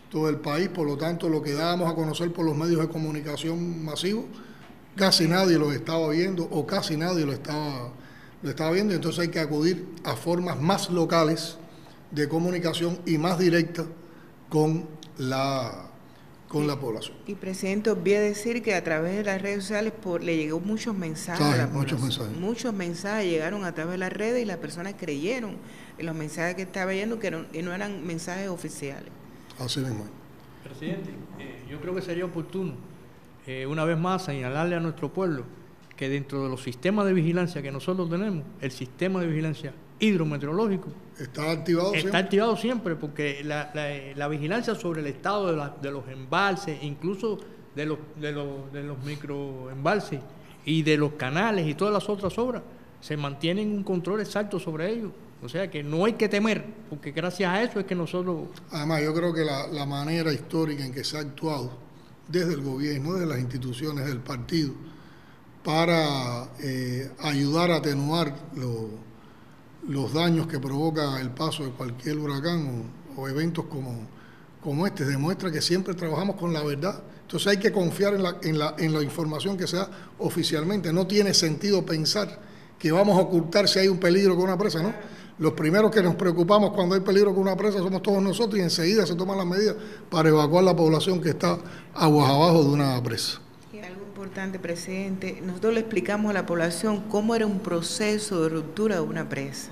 Speaker 5: todo el país, por lo tanto lo que dábamos a conocer por los medios de comunicación masivos, casi nadie lo estaba viendo, o casi nadie lo estaba viendo, entonces hay que acudir a formas más locales de comunicación y más directas con la población.
Speaker 3: Y presidente, olvidé decir que a través de las redes sociales le llegó muchos mensajes a la población. Muchos mensajes llegaron a través de las redes, y las personas creyeron en los mensajes que estaba yendo, que no eran mensajes oficiales.
Speaker 5: Así mismo.
Speaker 2: Presidente, yo creo que sería oportuno una vez más señalarle a nuestro pueblo que dentro de los sistemas de vigilancia que nosotros tenemos, el sistema de vigilancia hidrometeorológico
Speaker 5: está activado
Speaker 2: siempre, porque la vigilancia sobre el estado de los embalses, incluso de los microembalses y de los canales y todas las otras obras, se mantiene un control exacto sobre ellos. O sea que no hay que temer, porque gracias a eso es que nosotros...
Speaker 5: Además, yo creo que la manera histórica en que se ha actuado desde el gobierno, desde las instituciones del partido, para ayudar a atenuar los daños que provoca el paso de cualquier huracán o eventos como este, demuestra que siempre trabajamos con la verdad. Entonces hay que confiar en la información que se da oficialmente. No tiene sentido pensar que vamos a ocultar si hay un peligro con una presa, ¿no? Los primeros que nos preocupamos cuando hay peligro con una presa somos todos nosotros y enseguida se toman las medidas para evacuar la población que está aguas abajo de una presa.
Speaker 3: Y algo importante, presidente, nosotros le explicamos a la población cómo era un proceso de ruptura de una presa.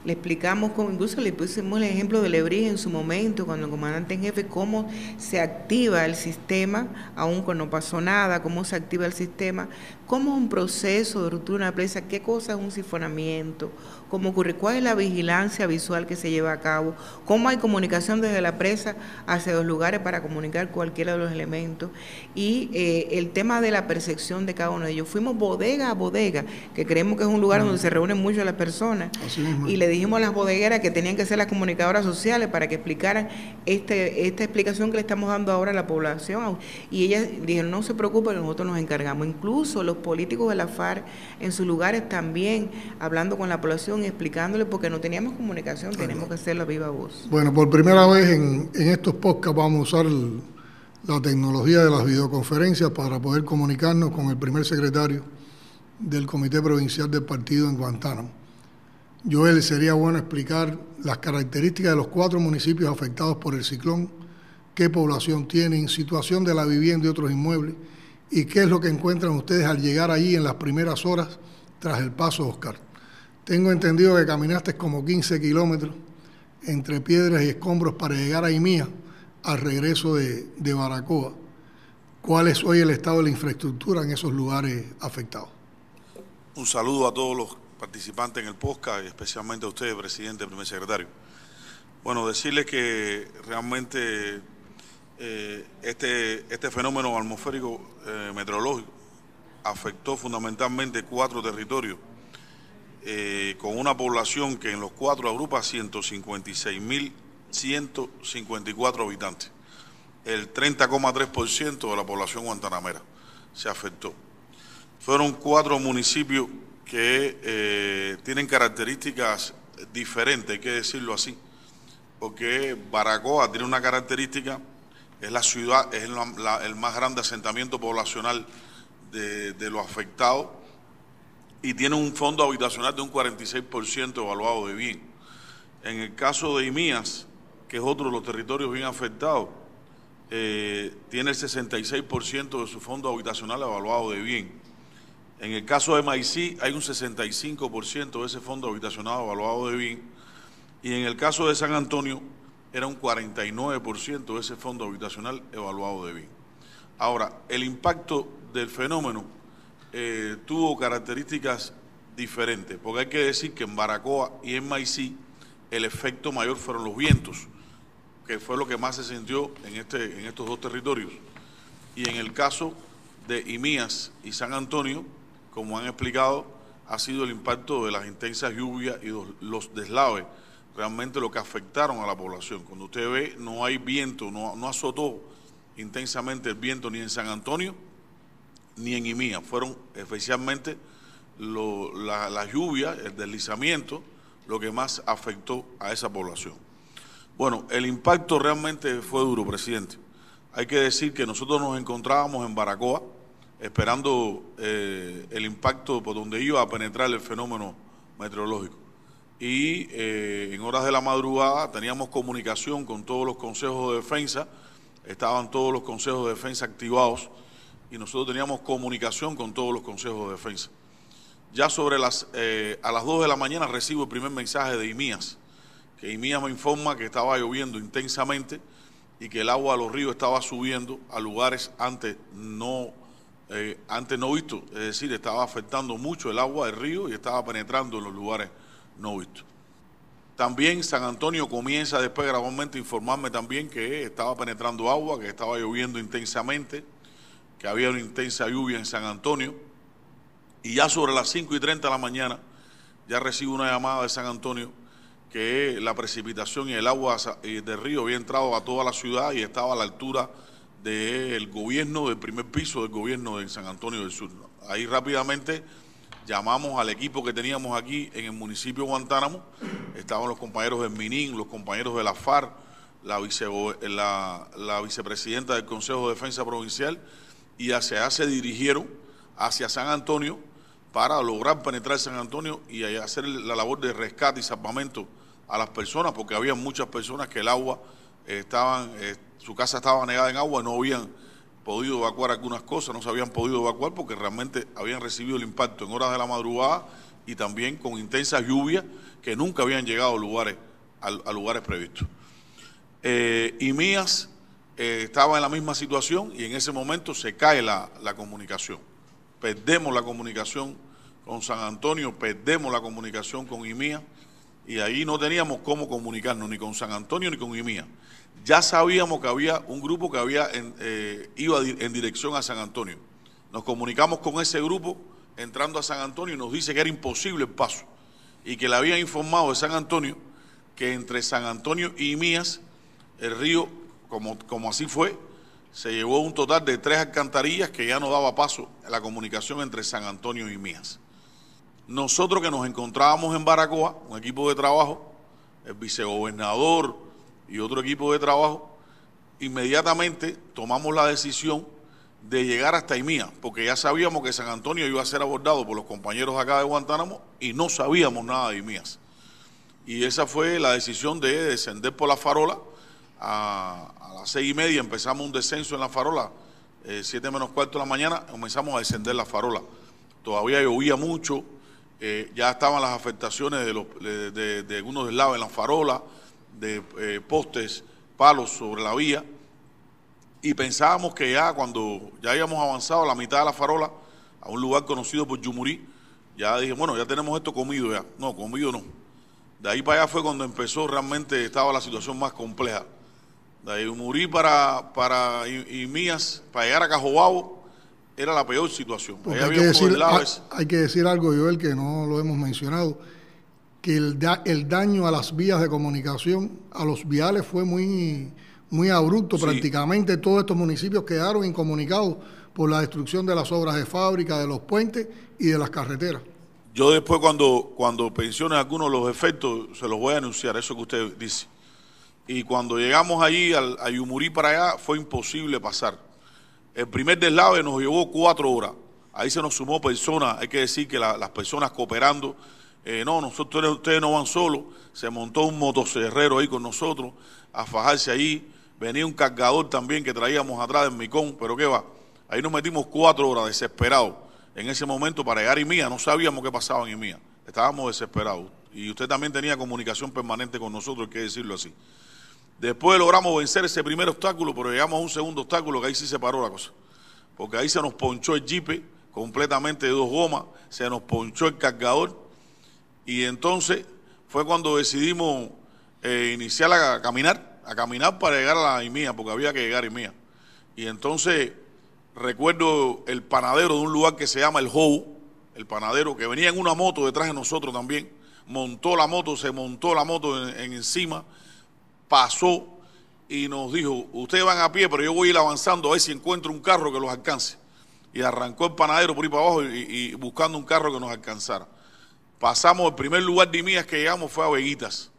Speaker 3: Le explicamos cómo, incluso le pusimos el ejemplo de Lebrija en su momento, cuando el comandante en jefe, cómo se activa el sistema, aun cuando no pasó nada, cómo se activa el sistema, cómo es un proceso de ruptura de una presa, qué cosa es un sifonamiento, cómo ocurre, cuál es la vigilancia visual que se lleva a cabo, cómo hay comunicación desde la presa hacia los lugares para comunicar cualquiera de los elementos, y el tema de la percepción de cada uno de ellos. Fuimos bodega a bodega, que creemos que es un lugar donde se reúnen mucho las personas, y le dijimos a las bodegueras que tenían que ser las comunicadoras sociales para que explicaran esta explicación que le estamos dando ahora a la población, y ellas dijeron, no se preocupen, nosotros nos encargamos. Incluso los políticos de la FARC en sus lugares también hablando con la población, explicándole, porque no teníamos comunicación, tenemos que hacerlo a viva voz.
Speaker 5: Bueno, por primera vez en estos podcasts vamos a usar la tecnología de las videoconferencias para poder comunicarnos con el primer secretario del Comité Provincial del Partido en Guantánamo. Joel, sería bueno explicar las características de los 4 municipios afectados por el ciclón, qué población tienen, situación de la vivienda y otros inmuebles, y qué es lo que encuentran ustedes al llegar allí en las primeras horas tras el paso de Oscar. Tengo entendido que caminaste como 15 kilómetros entre piedras y escombros para llegar a Imía al regreso de Baracoa. ¿Cuál es hoy el estado de la infraestructura en esos lugares afectados?
Speaker 4: Un saludo a todos los participantes en el podcast, y especialmente a usted, presidente, primer secretario. Bueno, decirles que realmente este fenómeno atmosférico meteorológico afectó fundamentalmente 4 territorios, con una población que en los 4 agrupa 156.154 habitantes. El 30,3% de la población guantanamera se afectó. Fueron 4 municipios que tienen características diferentes, hay que decirlo así, porque Baracoa tiene una característica, es la ciudad, es el más grande asentamiento poblacional de los afectados, y tiene un fondo habitacional de un 46% evaluado de bien. En el caso de Imías, que es otro de los territorios bien afectados, tiene el 66% de su fondo habitacional evaluado de bien. En el caso de Maicí hay un 65% de ese fondo habitacional evaluado de bien, y en el caso de San Antonio era un 49% de ese fondo habitacional evaluado de bien. Ahora, el impacto del fenómeno tuvo características diferentes, porque hay que decir que en Baracoa y en Maicí el efecto mayor fueron los vientos, que fue lo que más se sintió en estos 2 territorios. Y en el caso de Imías y San Antonio, como han explicado, ha sido el impacto de las intensas lluvias y los deslaves, realmente lo que afectaron a la población. Cuando usted ve, no hay viento, no azotó intensamente el viento ni en San Antonio ni en Imía. Fueron especialmente la lluvia, el deslizamiento, lo que más afectó a esa población. Bueno, el impacto realmente fue duro, presidente. Hay que decir que nosotros nos encontrábamos en Baracoa, esperando el impacto por donde iba a penetrar el fenómeno meteorológico. Y en horas de la madrugada teníamos comunicación con todos los consejos de defensa, estaban todos los consejos de defensa activados, y nosotros teníamos comunicación con todos los consejos de defensa. Ya sobre a las 2 de la mañana recibo el primer mensaje de Imías, que Imías me informa que estaba lloviendo intensamente y que el agua de los ríos estaba subiendo a lugares antes no vistos, es decir, estaba afectando mucho el agua del río y estaba penetrando en los lugares no vistos. También San Antonio comienza después gradualmente a informarme también que estaba penetrando agua, que estaba lloviendo intensamente, que había una intensa lluvia en San Antonio, y ya sobre las 5:30 de la mañana ya recibo una llamada de San Antonio que la precipitación y el agua del río había entrado a toda la ciudad y estaba a la altura del gobierno, del primer piso del gobierno de San Antonio del Sur. Ahí rápidamente llamamos al equipo que teníamos aquí en el municipio de Guantánamo, estaban los compañeros del MININ, los compañeros de la FARC, la vicepresidenta del Consejo de Defensa Provincial, y se dirigieron hacia San Antonio, para lograr penetrar San Antonio y hacer la labor de rescate y salvamento a las personas, porque había muchas personas que el agua su casa estaba anegada en agua, no habían podido evacuar algunas cosas, no se habían podido evacuar porque realmente habían recibido el impacto en horas de la madrugada y también con intensas lluvias que nunca habían llegado a lugares previstos. IMIAS estaba en la misma situación y en ese momento se cae la comunicación. Perdemos la comunicación con San Antonio, perdemos la comunicación con IMIAS y ahí no teníamos cómo comunicarnos ni con San Antonio ni con IMIAS. Ya sabíamos que había un grupo que iba en dirección a San Antonio. Nos comunicamos con ese grupo entrando a San Antonio y nos dice que era imposible el paso y que le habían informado de San Antonio que entre San Antonio y IMIAS el río, como así fue, se llevó un total de 3 alcantarillas que ya no daba paso a la comunicación entre San Antonio y IMIAS. Nosotros que nos encontrábamos en Baracoa, un equipo de trabajo, el vicegobernador y otro equipo de trabajo, inmediatamente tomamos la decisión de llegar hasta IMIAS, porque ya sabíamos que San Antonio iba a ser abordado por los compañeros acá de Guantánamo y no sabíamos nada de IMIAS. Y esa fue la decisión de descender por la farola. A las 6:30 empezamos un descenso en la farola, 7 menos cuarto de la mañana, comenzamos a descender la farola. Todavía llovía mucho, ya estaban las afectaciones de algunos deslaves en la farola, de postes, palos sobre la vía, y pensábamos que ya cuando ya habíamos avanzado a la mitad de la farola, a un lugar conocido por Yumurí, ya dije, bueno, ya tenemos esto comido ya. No, comido no. De ahí para allá fue cuando empezó, realmente estaba la situación más compleja. De Yumurí para IMIAS, para llegar a Cajobao, era la peor situación. Ahí había
Speaker 5: hay que decir algo, Joel, que no lo hemos mencionado, que el daño a las vías de comunicación, a los viales, fue muy abrupto. Sí. Prácticamente todos estos municipios quedaron incomunicados por la destrucción de las obras de fábrica, de los puentes y de las carreteras.
Speaker 4: Yo después cuando mencione algunos de los efectos, se los voy a anunciar, eso que usted dice. Y cuando llegamos allí, a Yumurí para allá, fue imposible pasar. El primer deslave nos llevó 4 horas. Ahí se nos sumó personas, hay que decir que las personas cooperando. Ustedes no van solos. Se montó un motocerrero ahí con nosotros a fajarse allí. Venía un cargador también que traíamos atrás del Micón, pero qué va. Ahí nos metimos 4 horas desesperados en ese momento para llegar a IMIAS. No sabíamos qué pasaba en IMIAS. Estábamos desesperados. Y usted también tenía comunicación permanente con nosotros, hay que decirlo así. Después logramos vencer ese primer obstáculo, pero llegamos a un segundo obstáculo que ahí sí se paró la cosa. Porque ahí se nos ponchó el jipe completamente de 2 gomas, se nos ponchó el cargador y entonces fue cuando decidimos iniciar a caminar para llegar a la IMIAS, porque había que llegar a IMIAS. Y entonces recuerdo el panadero de un lugar que se llama El Jou, el panadero que venía en una moto detrás de nosotros también, se montó la moto encima, pasó y nos dijo, ustedes van a pie, pero yo voy a ir avanzando a ver si encuentro un carro que los alcance. Y arrancó el panadero por ahí para abajo y buscando un carro que nos alcanzara. Pasamos, el primer lugar de IMIAS que llegamos fue a Veguitas,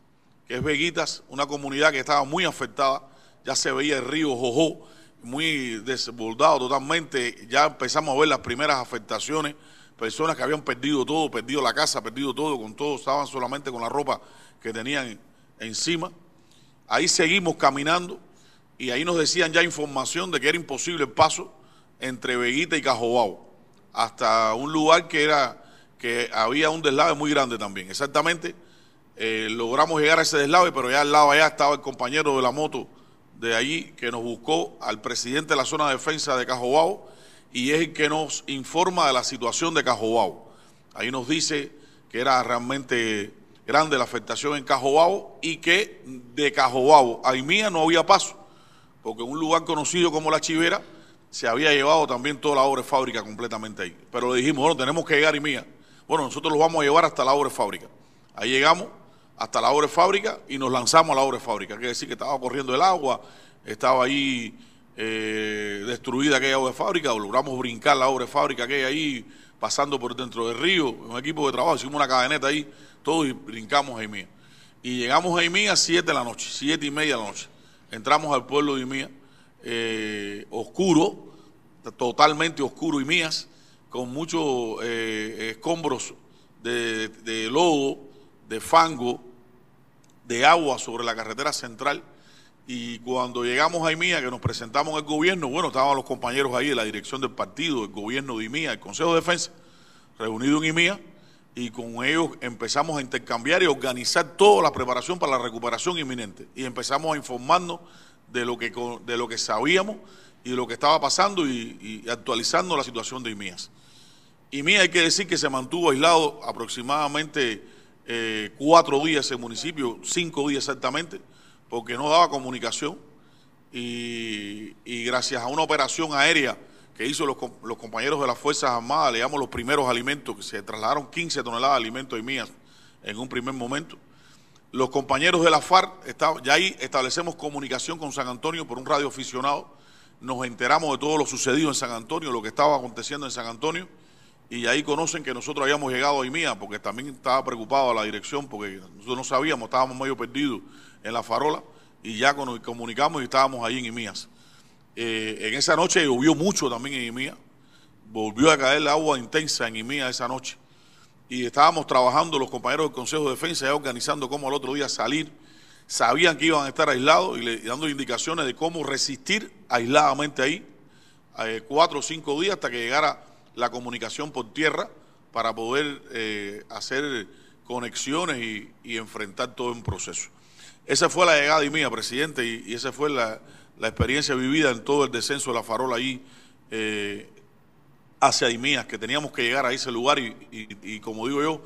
Speaker 4: que es Veguitas, una comunidad que estaba muy afectada, ya se veía el río Jojó, muy desbordado totalmente, ya empezamos a ver las primeras afectaciones, personas que habían perdido todo, perdido la casa, perdido todo, estaban solamente con la ropa que tenían encima. Ahí seguimos caminando y ahí nos decían ya información de que era imposible el paso entre Veguita y Cajobao, hasta un lugar que había un deslave muy grande también. Exactamente, logramos llegar a ese deslave, pero ya al lado allá estaba el compañero de la moto de allí que nos buscó al presidente de la zona de defensa de Cajobao y es el que nos informa de la situación de Cajobao. Ahí nos dice que era realmente grande la afectación en Cajobao y que de Cajobao a IMIAS no había paso, porque en un lugar conocido como La Chivera se había llevado también toda la obra de fábrica completamente ahí. Pero le dijimos, bueno, tenemos que llegar a IMIAS. Bueno, nosotros los vamos a llevar hasta la obra de fábrica. Ahí llegamos hasta la obra de fábrica y nos lanzamos a la obra de fábrica. Quiere decir que estaba corriendo el agua, estaba ahí destruida aquella obra de fábrica, logramos brincar la obra de fábrica que hay ahí, pasando por dentro del río, un equipo de trabajo, hicimos una cadeneta ahí, todos y brincamos a IMIAS. Y llegamos a IMIAS 7 de la noche, 7:30 de la noche. Entramos al pueblo de IMIAS, oscuro, totalmente oscuro IMIAS, con muchos escombros de lodo, de fango, de agua sobre la carretera central. Y cuando llegamos a IMIA, que nos presentamos al gobierno, bueno, estaban los compañeros ahí de la dirección del partido, el gobierno de IMIA, el Consejo de Defensa, reunido en IMIA, y con ellos empezamos a intercambiar y organizar toda la preparación para la recuperación inminente. Y empezamos a informarnos de lo que sabíamos y de lo que estaba pasando y actualizando la situación de IMIA. IMIA, hay que decir que se mantuvo aislado aproximadamente 4 días el municipio, 5 días exactamente, porque no daba comunicación y gracias a una operación aérea que hizo los compañeros de las Fuerzas Armadas, le damos los primeros alimentos, que se trasladaron 15 toneladas de alimentos a IMIA en un primer momento. Los compañeros de la FARC, ya ahí establecemos comunicación con San Antonio por un radioaficionado, nos enteramos de todo lo sucedido en San Antonio, lo que estaba aconteciendo en San Antonio, y ahí conocen que nosotros habíamos llegado a IMIA, porque también estaba preocupado la dirección, porque nosotros no sabíamos, estábamos medio perdidos en la farola, y ya nos comunicamos y estábamos ahí en IMIA. En esa noche llovió mucho también en IMIA, volvió a caer agua intensa en IMIA esa noche, y estábamos trabajando los compañeros del Consejo de Defensa, ya organizando cómo al otro día salir. Sabían que iban a estar aislados y dando indicaciones de cómo resistir aisladamente ahí 4 o 5 días hasta que llegara la comunicación por tierra para poder hacer conexiones y enfrentar todo un proceso. Esa fue la llegada de IMIA, presidente, y esa fue la experiencia vivida en todo el descenso de la farola ahí hacia IMIA, que teníamos que llegar a ese lugar y como digo yo,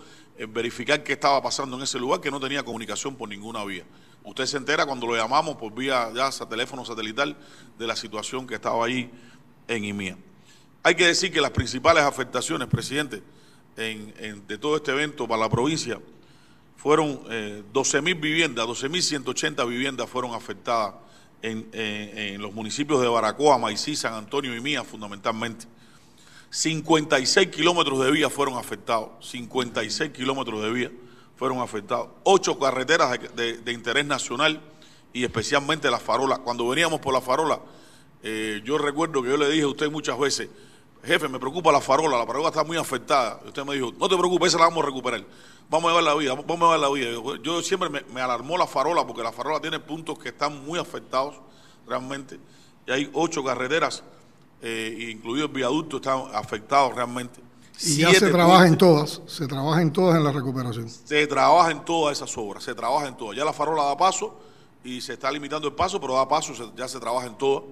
Speaker 4: verificar qué estaba pasando en ese lugar, que no tenía comunicación por ninguna vía. Usted se entera cuando lo llamamos por vía ya teléfono satelital de la situación que estaba ahí en IMIA. Hay que decir que las principales afectaciones, presidente, de todo este evento para la provincia fueron 12.000 viviendas, 12.180 viviendas fueron afectadas en los municipios de Baracoa, Maicí, San Antonio y IMIA fundamentalmente. 56 kilómetros de vía fueron afectados, 56 kilómetros de vía fueron afectados, 8 carreteras de interés nacional y especialmente la farola. Cuando veníamos por la farola, yo recuerdo que yo le dije a usted muchas veces, jefe, me preocupa la farola está muy afectada. Y usted me dijo, no te preocupes, esa la vamos a recuperar. Vamos a llevar la vida, vamos a llevar la vida. Yo siempre me alarmó la farola porque la farola tiene puntos que están muy afectados realmente. Y hay 8 carreteras, incluido el viaducto, están afectados realmente.
Speaker 5: Y ya se trabaja en todas, en la recuperación.
Speaker 4: Se trabaja en todas esas obras, se trabaja en todas. Ya la farola da paso y se está limitando el paso, pero da paso, ya se trabaja en todas.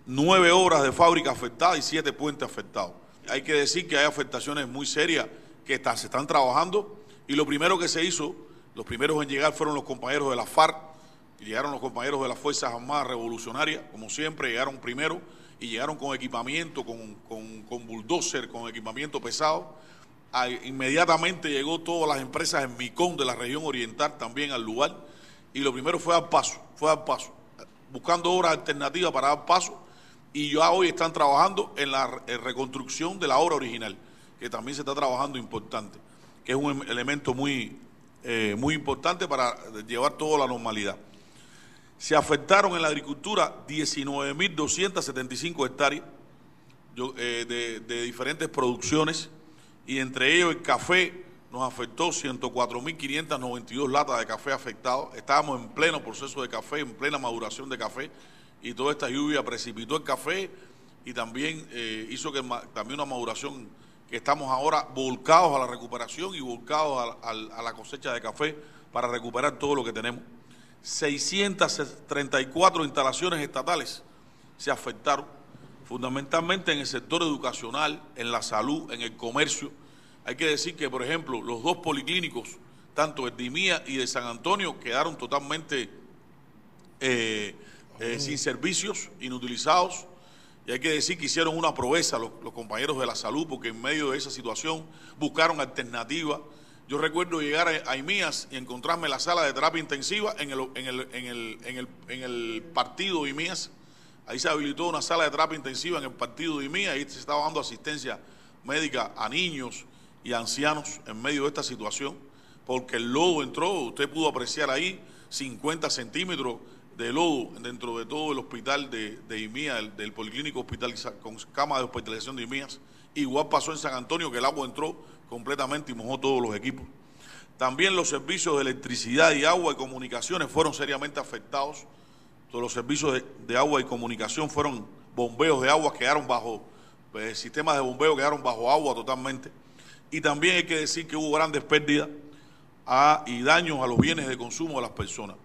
Speaker 4: 9 obras de fábrica afectadas y 7 puentes afectados. Hay que decir que hay afectaciones muy serias que se están trabajando, y lo primero que se hizo, los primeros en llegar fueron los compañeros de la FARC, y llegaron los compañeros de las Fuerzas Armadas Revolucionarias, como siempre, llegaron primero, y llegaron con equipamiento, con bulldozer, con equipamiento pesado. Inmediatamente llegó todas las empresas en Micón de la región oriental también al lugar, y lo primero fue dar paso, buscando obras alternativas para dar paso, y ya hoy están trabajando en la reconstrucción de la obra original, que también se está trabajando importante, que es un elemento muy importante para llevar todo a la normalidad. Se afectaron en la agricultura 19.275 hectáreas de diferentes producciones, y entre ellos el café nos afectó 104.592 latas de café afectados. Estábamos en pleno proceso de café, en plena maduración de café, y toda esta lluvia precipitó el café y también hizo que también una maduración que estamos ahora volcados a la recuperación y volcados a la cosecha de café para recuperar todo lo que tenemos. 634 instalaciones estatales se afectaron, fundamentalmente en el sector educacional, en la salud, en el comercio. Hay que decir que, por ejemplo, los 2 policlínicos, tanto el de IMIA y de San Antonio, quedaron totalmente sin servicios, inutilizados. Y hay que decir que hicieron una proeza los compañeros de la salud, porque en medio de esa situación buscaron alternativas. Yo recuerdo llegar a IMIAS y encontrarme en la sala de terapia intensiva en el partido de IMIAS. Ahí se habilitó una sala de terapia intensiva en el partido de IMIAS, y se estaba dando asistencia médica a niños y ancianos en medio de esta situación, porque el lodo entró. Usted pudo apreciar ahí 50 centímetros de lodo dentro de todo el hospital de IMIA, del Policlínico Hospital con cama de hospitalización de IMIAS, Igual pasó en San Antonio, que el agua entró completamente y mojó todos los equipos. También los servicios de electricidad y agua y comunicaciones fueron seriamente afectados. Todos los servicios de agua y comunicación fueron bombeos de agua, quedaron bajo, sistemas de bombeo quedaron bajo agua totalmente. Y también hay que decir que hubo grandes pérdidas y daños a los bienes de consumo de las personas.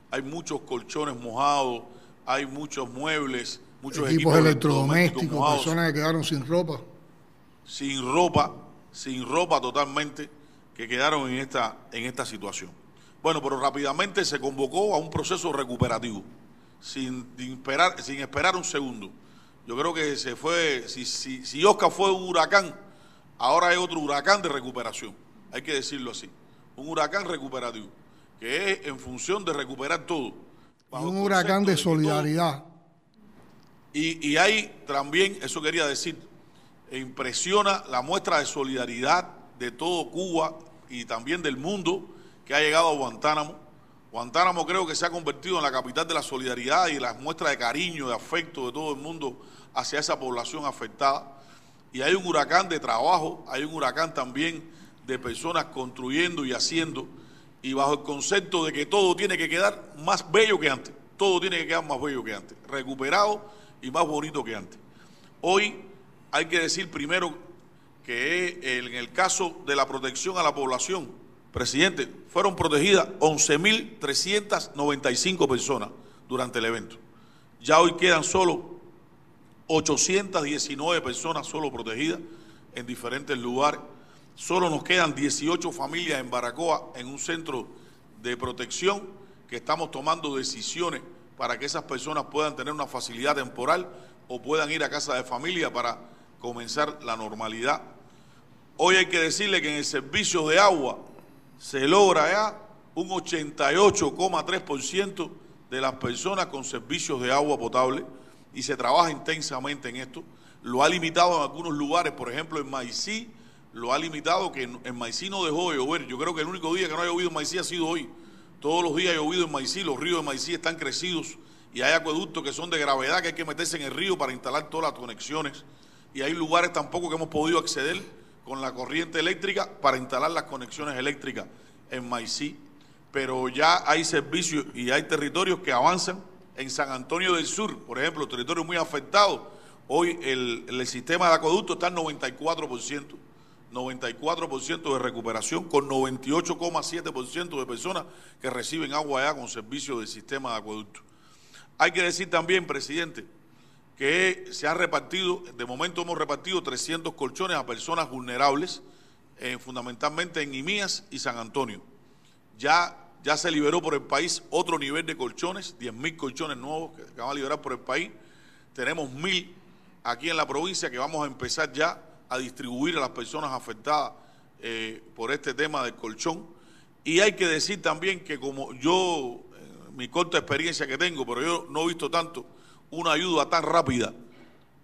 Speaker 4: Hay muchos colchones mojados, hay muchos muebles, muchos
Speaker 5: equipos electrodomésticos mojados, personas que quedaron sin ropa. Sin ropa totalmente, que quedaron en esta situación. Bueno, pero rápidamente se convocó a un proceso recuperativo, sin esperar un segundo. Yo creo que se fue, si Oscar fue un huracán, ahora hay otro huracán de recuperación, hay que decirlo así, un huracán recuperativo, que es en función de recuperar todo. Y un huracán de solidaridad.
Speaker 4: Y hay también, eso quería decir, impresiona la muestra de solidaridad de todo Cuba y también del mundo que ha llegado a Guantánamo. Guantánamo creo que se ha convertido en la capital de la solidaridad y las muestras de cariño, de afecto de todo el mundo hacia esa población afectada. Y hay un huracán de trabajo, hay un huracán también de personas construyendo y haciendo, y bajo el concepto de que todo tiene que quedar más bello que antes, todo tiene que quedar más bello que antes, recuperado y más bonito que antes. Hoy hay que decir primero que en el caso de la protección a la población, presidente, fueron protegidas 11.395 personas durante el evento. Ya hoy quedan solo 819 personas solo protegidas en diferentes lugares. Solo nos quedan 18 familias en Baracoa, en un centro de protección, que estamos tomando decisiones para que esas personas puedan tener una facilidad temporal o puedan ir a casa de familia para comenzar la normalidad. Hoy hay que decirle que en el servicio de agua se logra ya un 88,3% de las personas con servicios de agua potable y se trabaja intensamente en esto. Lo ha limitado en algunos lugares, por ejemplo en Maicí, lo ha limitado, que en Maicí no dejó de llover. Yo creo que el único día que no ha llovido en Maicí ha sido hoy. Todos los días ha llovido en Maicí, los ríos de Maicí están crecidos y hay acueductos que son de gravedad, que hay que meterse en el río para instalar todas las conexiones. Y hay lugares tampoco que hemos podido acceder con la corriente eléctrica para instalar las conexiones eléctricas en Maicí. Pero ya hay servicios y hay territorios que avanzan. En San Antonio del Sur, por ejemplo, territorios muy afectados, hoy el sistema de acueducto está en 94% de recuperación, con 98,7% de personas que reciben agua allá con servicio del sistema de acueducto. Hay que decir también, presidente, que se han repartido, de momento hemos repartido 300 colchones a personas vulnerables, fundamentalmente en Imías y San Antonio. Ya se liberó por el país otro nivel de colchones, 10.000 colchones nuevos que van a liberar por el país. Tenemos 1.000 aquí en la provincia que vamos a empezar ya a distribuir a las personas afectadas por este tema del colchón. Y hay que decir también que como yo, mi corta experiencia que tengo, pero yo no he visto tanto una ayuda tan rápida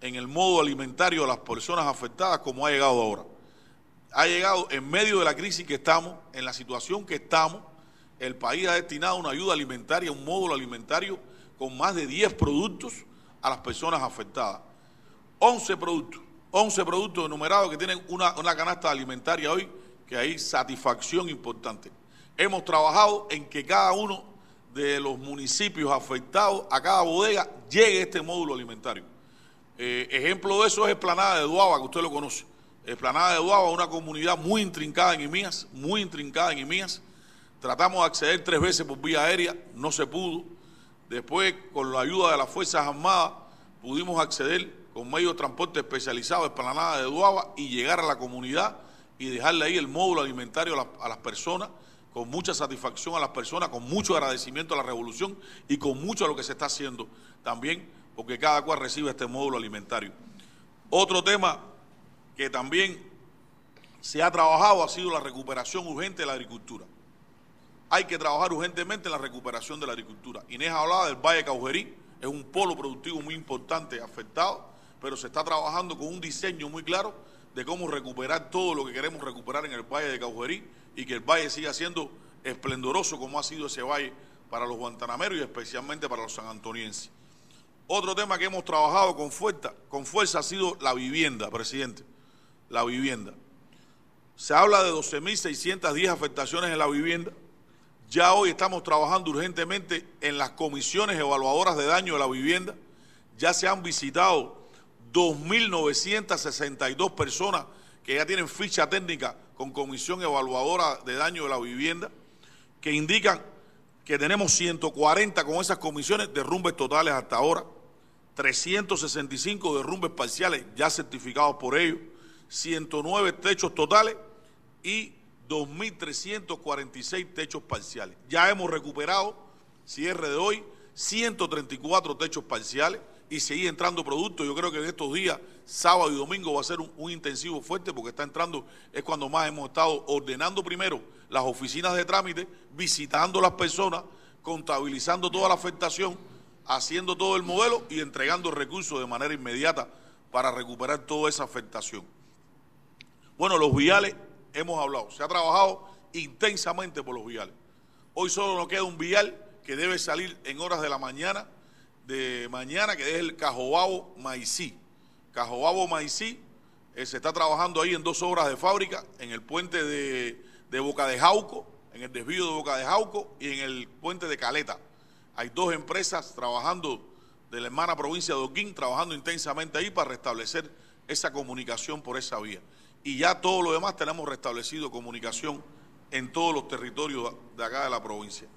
Speaker 4: en el modo alimentario a las personas afectadas como ha llegado ahora. Ha llegado en medio de la crisis que estamos, en la situación que estamos. El país ha destinado una ayuda alimentaria, un módulo alimentario con más de 10 productos a las personas afectadas. 11 productos enumerados que tienen una canasta alimentaria hoy, que hay satisfacción importante. Hemos trabajado en que cada uno de los municipios afectados, a cada bodega, llegue este módulo alimentario. Ejemplo de eso es Esplanada de Duaba, que usted lo conoce. Esplanada de Duaba, una comunidad muy intrincada en Imías, Tratamos de acceder 3 veces por vía aérea, no se pudo. Después, con la ayuda de las Fuerzas Armadas, pudimos acceder con medios de transporte especializados a Esplanada de Duaba y llegar a la comunidad y dejarle ahí el módulo alimentario a las personas, con mucha satisfacción a las personas, con mucho agradecimiento a la revolución y con mucho a lo que se está haciendo también, porque cada cual recibe este módulo alimentario. Otro tema que también se ha trabajado ha sido la recuperación urgente de la agricultura. Hay que trabajar urgentemente en la recuperación de la agricultura. Inés hablaba del Valle de Caujerí, es un polo productivo muy importante afectado, pero se está trabajando con un diseño muy claro de cómo recuperar todo lo que queremos recuperar en el Valle de Caujerí y que el valle siga siendo esplendoroso como ha sido ese valle para los guantanameros y especialmente para los sanantonienses. Otro tema que hemos trabajado con fuerza ha sido la vivienda, presidente. la vivienda. Se habla de 12.610 afectaciones en la vivienda. Ya hoy estamos trabajando urgentemente en las comisiones evaluadoras de daño de la vivienda. Ya se han visitado 2.962 personas que ya tienen ficha técnica con comisión evaluadora de daño de la vivienda, que indican que tenemos 140 con esas comisiones derrumbes totales hasta ahora, 365 derrumbes parciales ya certificados por ellos, 109 techos totales y 2.346 techos parciales. Ya hemos recuperado, cierre de hoy, 134 techos parciales y sigue entrando productos. Yo creo que en estos días, sábado y domingo, va a ser un intensivo fuerte porque está entrando, es cuando más hemos estado ordenando primero las oficinas de trámite, visitando a las personas, contabilizando toda la afectación, haciendo todo el modelo y entregando recursos de manera inmediata para recuperar toda esa afectación. Bueno, los viales, hemos hablado, se ha trabajado intensamente por los viales. Hoy solo nos queda un vial que debe salir en horas de la mañana, que es el Cajobabo-Maicí. Cajobabo-Maicí, se está trabajando ahí en 2 obras de fábrica, en el puente de Boca de Jauco, en el desvío de Boca de Jauco y en el puente de Caleta. Hay 2 empresas trabajando de la hermana provincia de Holguín, trabajando intensamente ahí para restablecer esa comunicación por esa vía. Y ya todo lo demás tenemos restablecido comunicación en todos los territorios de acá de la provincia.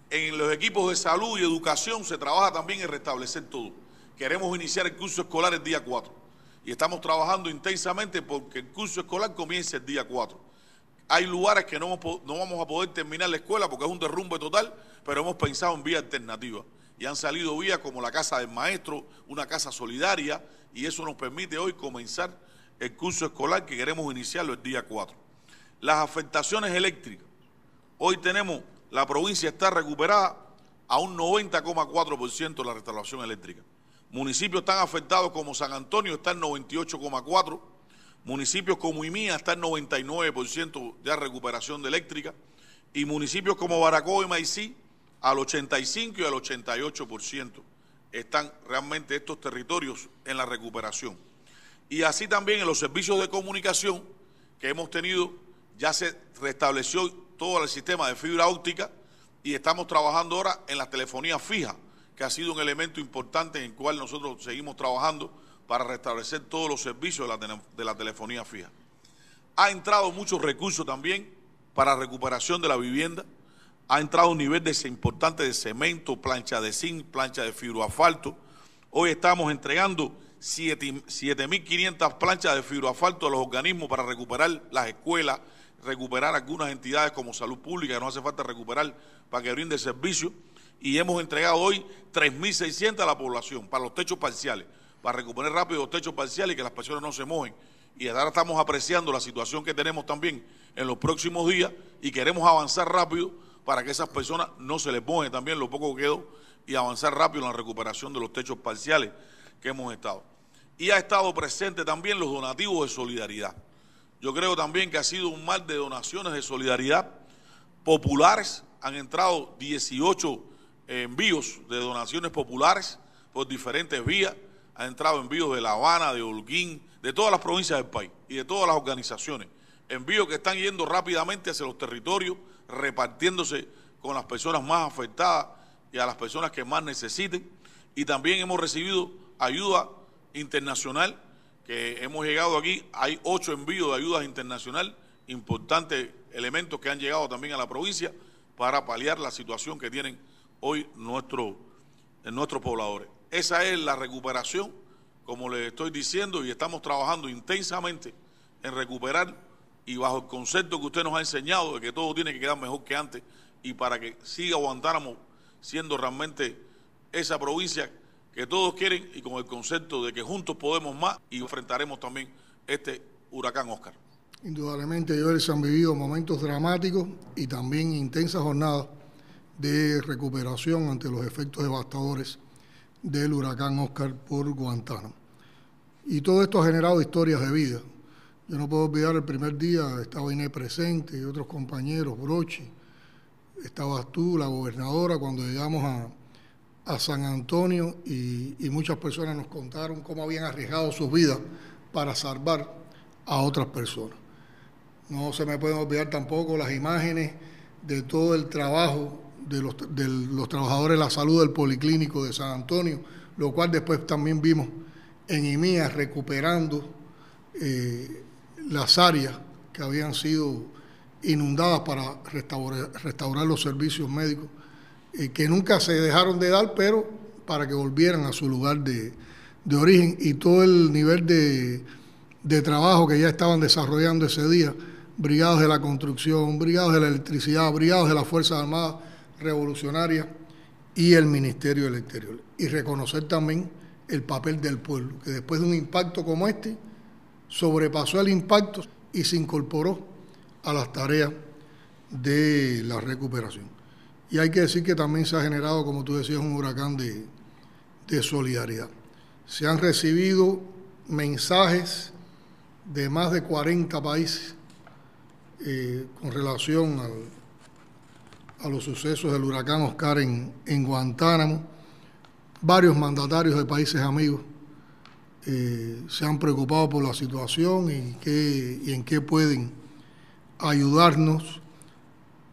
Speaker 4: En los equipos de salud y educación se trabaja también en restablecer todo. Queremos iniciar el curso escolar el día 4 y estamos trabajando intensamente porque el curso escolar comience el día 4. Hay lugares que no vamos a poder terminar la escuela porque es un derrumbe total, pero hemos pensado en vías alternativas. Y han salido vías como la casa del maestro, una casa solidaria, y eso nos permite hoy comenzar el curso escolar que queremos iniciarlo el día 4. Las afectaciones eléctricas. Hoy la provincia está recuperada a un 90,4% de la restauración eléctrica. Municipios tan afectados como San Antonio está en 98,4%. Municipios como Imía está en 99% de recuperación de eléctrica. Y municipios como Baracoa y Maicí al 85% y al 88%. Están realmente estos territorios en la recuperación. Y así también en los servicios de comunicación que hemos tenido, ya se restableció todo el sistema de fibra óptica y estamos trabajando ahora en la telefonía fija, que ha sido un elemento importante en el cual nosotros seguimos trabajando para restablecer todos los servicios de la telefonía fija. Ha entrado muchos recursos también para recuperación de la vivienda, ha entrado un nivel importante de cemento, plancha de zinc, plancha de fibroasfalto. Hoy estamos entregando 7.500 planchas de fibroasfalto a los organismos para recuperar las escuelas, recuperar algunas entidades como salud pública que no hace falta recuperar para que brinde servicio, y hemos entregado hoy 3.600 a la población para los techos parciales, para recuperar rápido los techos parciales y que las personas no se mojen. Y ahora estamos apreciando la situación que tenemos también en los próximos días y queremos avanzar rápido para que esas personas no se les mojen también lo poco que quedó y avanzar rápido en la recuperación de los techos parciales que hemos estado. Y ha estado presente también los donativos de solidaridad. Yo creo también que ha sido un mar de donaciones de solidaridad populares. Han entrado 18 envíos de donaciones populares por diferentes vías. Han entrado envíos de La Habana, de Holguín, de todas las provincias del país y de todas las organizaciones. Envíos que están yendo rápidamente hacia los territorios, repartiéndose con las personas más afectadas y a las personas que más necesiten. Y también hemos recibido ayuda internacional, que hemos llegado aquí, hay 8 envíos de ayudas internacional, importantes elementos que han llegado también a la provincia para paliar la situación que tienen hoy nuestros pobladores. Esa es la recuperación, como les estoy diciendo, y estamos trabajando intensamente en recuperar y bajo el concepto que usted nos ha enseñado de que todo tiene que quedar mejor que antes y para que siga aguantáramos siendo realmente esa provincia que todos quieren y con el concepto de que juntos podemos más y enfrentaremos también este huracán Óscar.
Speaker 5: Indudablemente, Joel, se han vivido momentos dramáticos y también intensas jornadas de recuperación ante los efectos devastadores del huracán Óscar por Guantánamo. Y todo esto ha generado historias de vida. Yo no puedo olvidar el primer día, estaba Inés presente y otros compañeros, Brochi, estabas tú, la gobernadora, cuando llegamos a San Antonio y muchas personas nos contaron cómo habían arriesgado sus vidas para salvar a otras personas. No se me pueden olvidar tampoco las imágenes de todo el trabajo de los trabajadores de la salud del Policlínico de San Antonio, lo cual después también vimos en IMIA recuperando las áreas que habían sido inundadas para restaurar los servicios médicos, que nunca se dejaron de dar, pero para que volvieran a su lugar de origen, y todo el nivel de trabajo que ya estaban desarrollando ese día, brigadas de la construcción, brigadas de la electricidad, brigadas de las Fuerzas Armadas Revolucionarias y el Ministerio del Exterior. Y reconocer también el papel del pueblo, que después de un impacto como este, sobrepasó el impacto y se incorporó a las tareas de la recuperación. Y hay que decir que también se ha generado, como tú decías, un huracán de solidaridad. Se han recibido mensajes de más de 40 países con relación a los sucesos del huracán Oscar en Guantánamo. Varios mandatarios de países amigos se han preocupado por la situación y en qué pueden ayudarnos.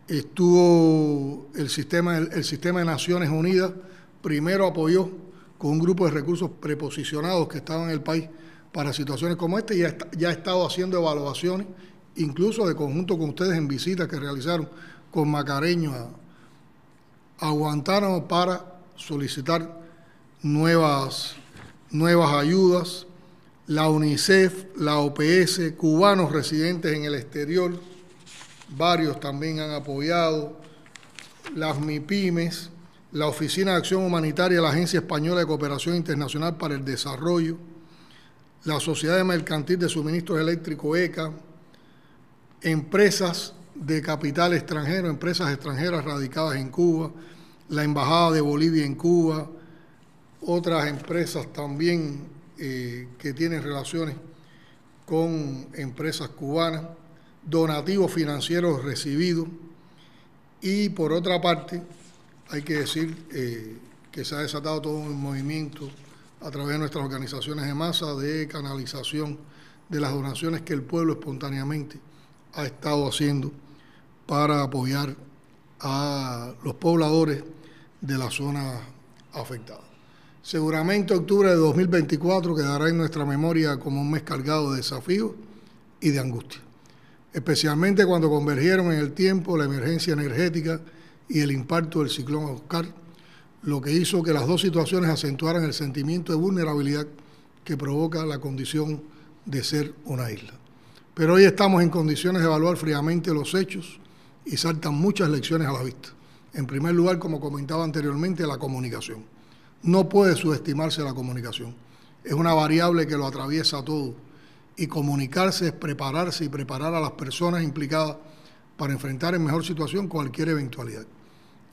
Speaker 5: Estuvo el sistema de Naciones Unidas, primero apoyó con un grupo de recursos preposicionados que estaban en el país para situaciones como esta, y ya ha estado haciendo evaluaciones, incluso de conjunto con ustedes en visitas que realizaron con Macareño a Guantánamo para solicitar nuevas ayudas. La UNICEF, la OPS, cubanos residentes en el exterior, varios también han apoyado, las MIPYMES, la Oficina de Acción Humanitaria, la Agencia Española de Cooperación Internacional para el Desarrollo, la Sociedad Mercantil de Suministros Eléctricos ECA, empresas de capital extranjero, empresas extranjeras radicadas en Cuba, la Embajada de Bolivia en Cuba, otras empresas también que tienen relaciones con empresas cubanas, donativos financieros recibidos, y por otra parte hay que decir que se ha desatado todo un movimiento a través de nuestras organizaciones de masa de canalización de las donaciones que el pueblo espontáneamente ha estado haciendo para apoyar a los pobladores de la zona afectada. Seguramente octubre de 2024 quedará en nuestra memoria como un mes cargado de desafíos y de angustia, especialmente cuando convergieron en el tiempo la emergencia energética y el impacto del ciclón Oscar, lo que hizo que las dos situaciones acentuaran el sentimiento de vulnerabilidad que provoca la condición de ser una isla. Pero hoy estamos en condiciones de evaluar fríamente los hechos y saltan muchas lecciones a la vista. En primer lugar, como comentaba anteriormente, la comunicación. No puede subestimarse la comunicación. Es una variable que lo atraviesa todo. Y comunicarse es prepararse y preparar a las personas implicadas para enfrentar en mejor situación cualquier eventualidad.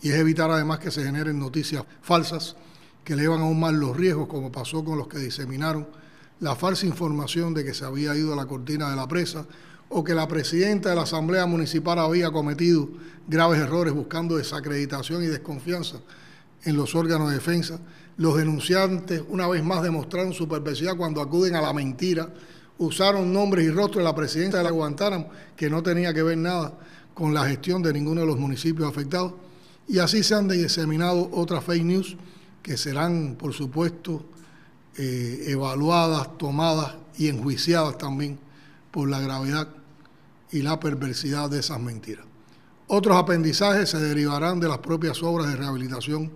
Speaker 5: Y es evitar además que se generen noticias falsas que elevan aún más los riesgos, como pasó con los que diseminaron la falsa información de que se había ido a la cortina de la presa, o que la presidenta de la Asamblea Municipal había cometido graves errores buscando desacreditación y desconfianza en los órganos de defensa. Los denunciantes, una vez más, demostraron su perversidad cuando acuden a la mentira. Usaron nombres y rostros de la presidenta de la Guantánamo, que no tenía que ver nada con la gestión de ninguno de los municipios afectados. Y así se han diseminado otras fake news que serán, por supuesto, evaluadas, tomadas y enjuiciadas también por la gravedad y la perversidad de esas mentiras. Otros aprendizajes se derivarán de las propias obras de rehabilitación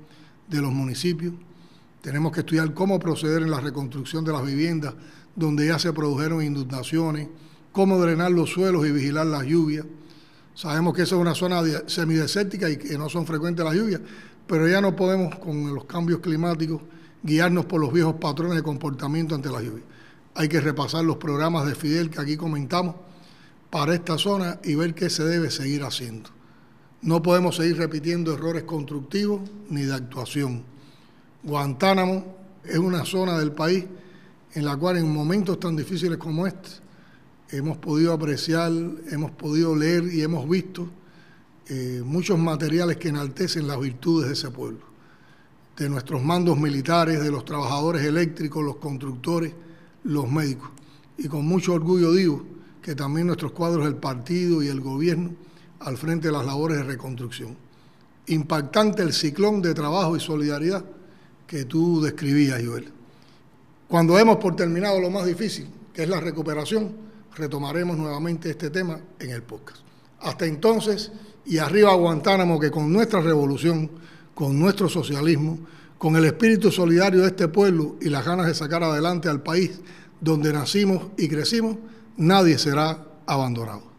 Speaker 5: de los municipios. Tenemos que estudiar cómo proceder en la reconstrucción de las viviendas donde ya se produjeron inundaciones, cómo drenar los suelos y vigilar las lluvias. Sabemos que esa es una zona semidesértica y que no son frecuentes las lluvias, pero ya no podemos, con los cambios climáticos, guiarnos por los viejos patrones de comportamiento ante la lluvia. Hay que repasar los programas de Fidel que aquí comentamos para esta zona y ver qué se debe seguir haciendo. No podemos seguir repitiendo errores constructivos ni de actuación. Guantánamo es una zona del país en la cual en momentos tan difíciles como este hemos podido apreciar, hemos podido leer y hemos visto muchos materiales que enaltecen las virtudes de ese pueblo, de nuestros mandos militares, de los trabajadores eléctricos, los constructores, los médicos. Y con mucho orgullo digo que también nuestros cuadros del partido y el gobierno al frente de las labores de reconstrucción. Impactante el ciclón de trabajo y solidaridad que tú describías, Joel. Cuando demos por terminado lo más difícil, que es la recuperación, retomaremos nuevamente este tema en el podcast. Hasta entonces, y arriba Guantánamo, que con nuestra revolución, con nuestro socialismo, con el espíritu solidario de este pueblo y las ganas de sacar adelante al país donde nacimos y crecimos, nadie será abandonado.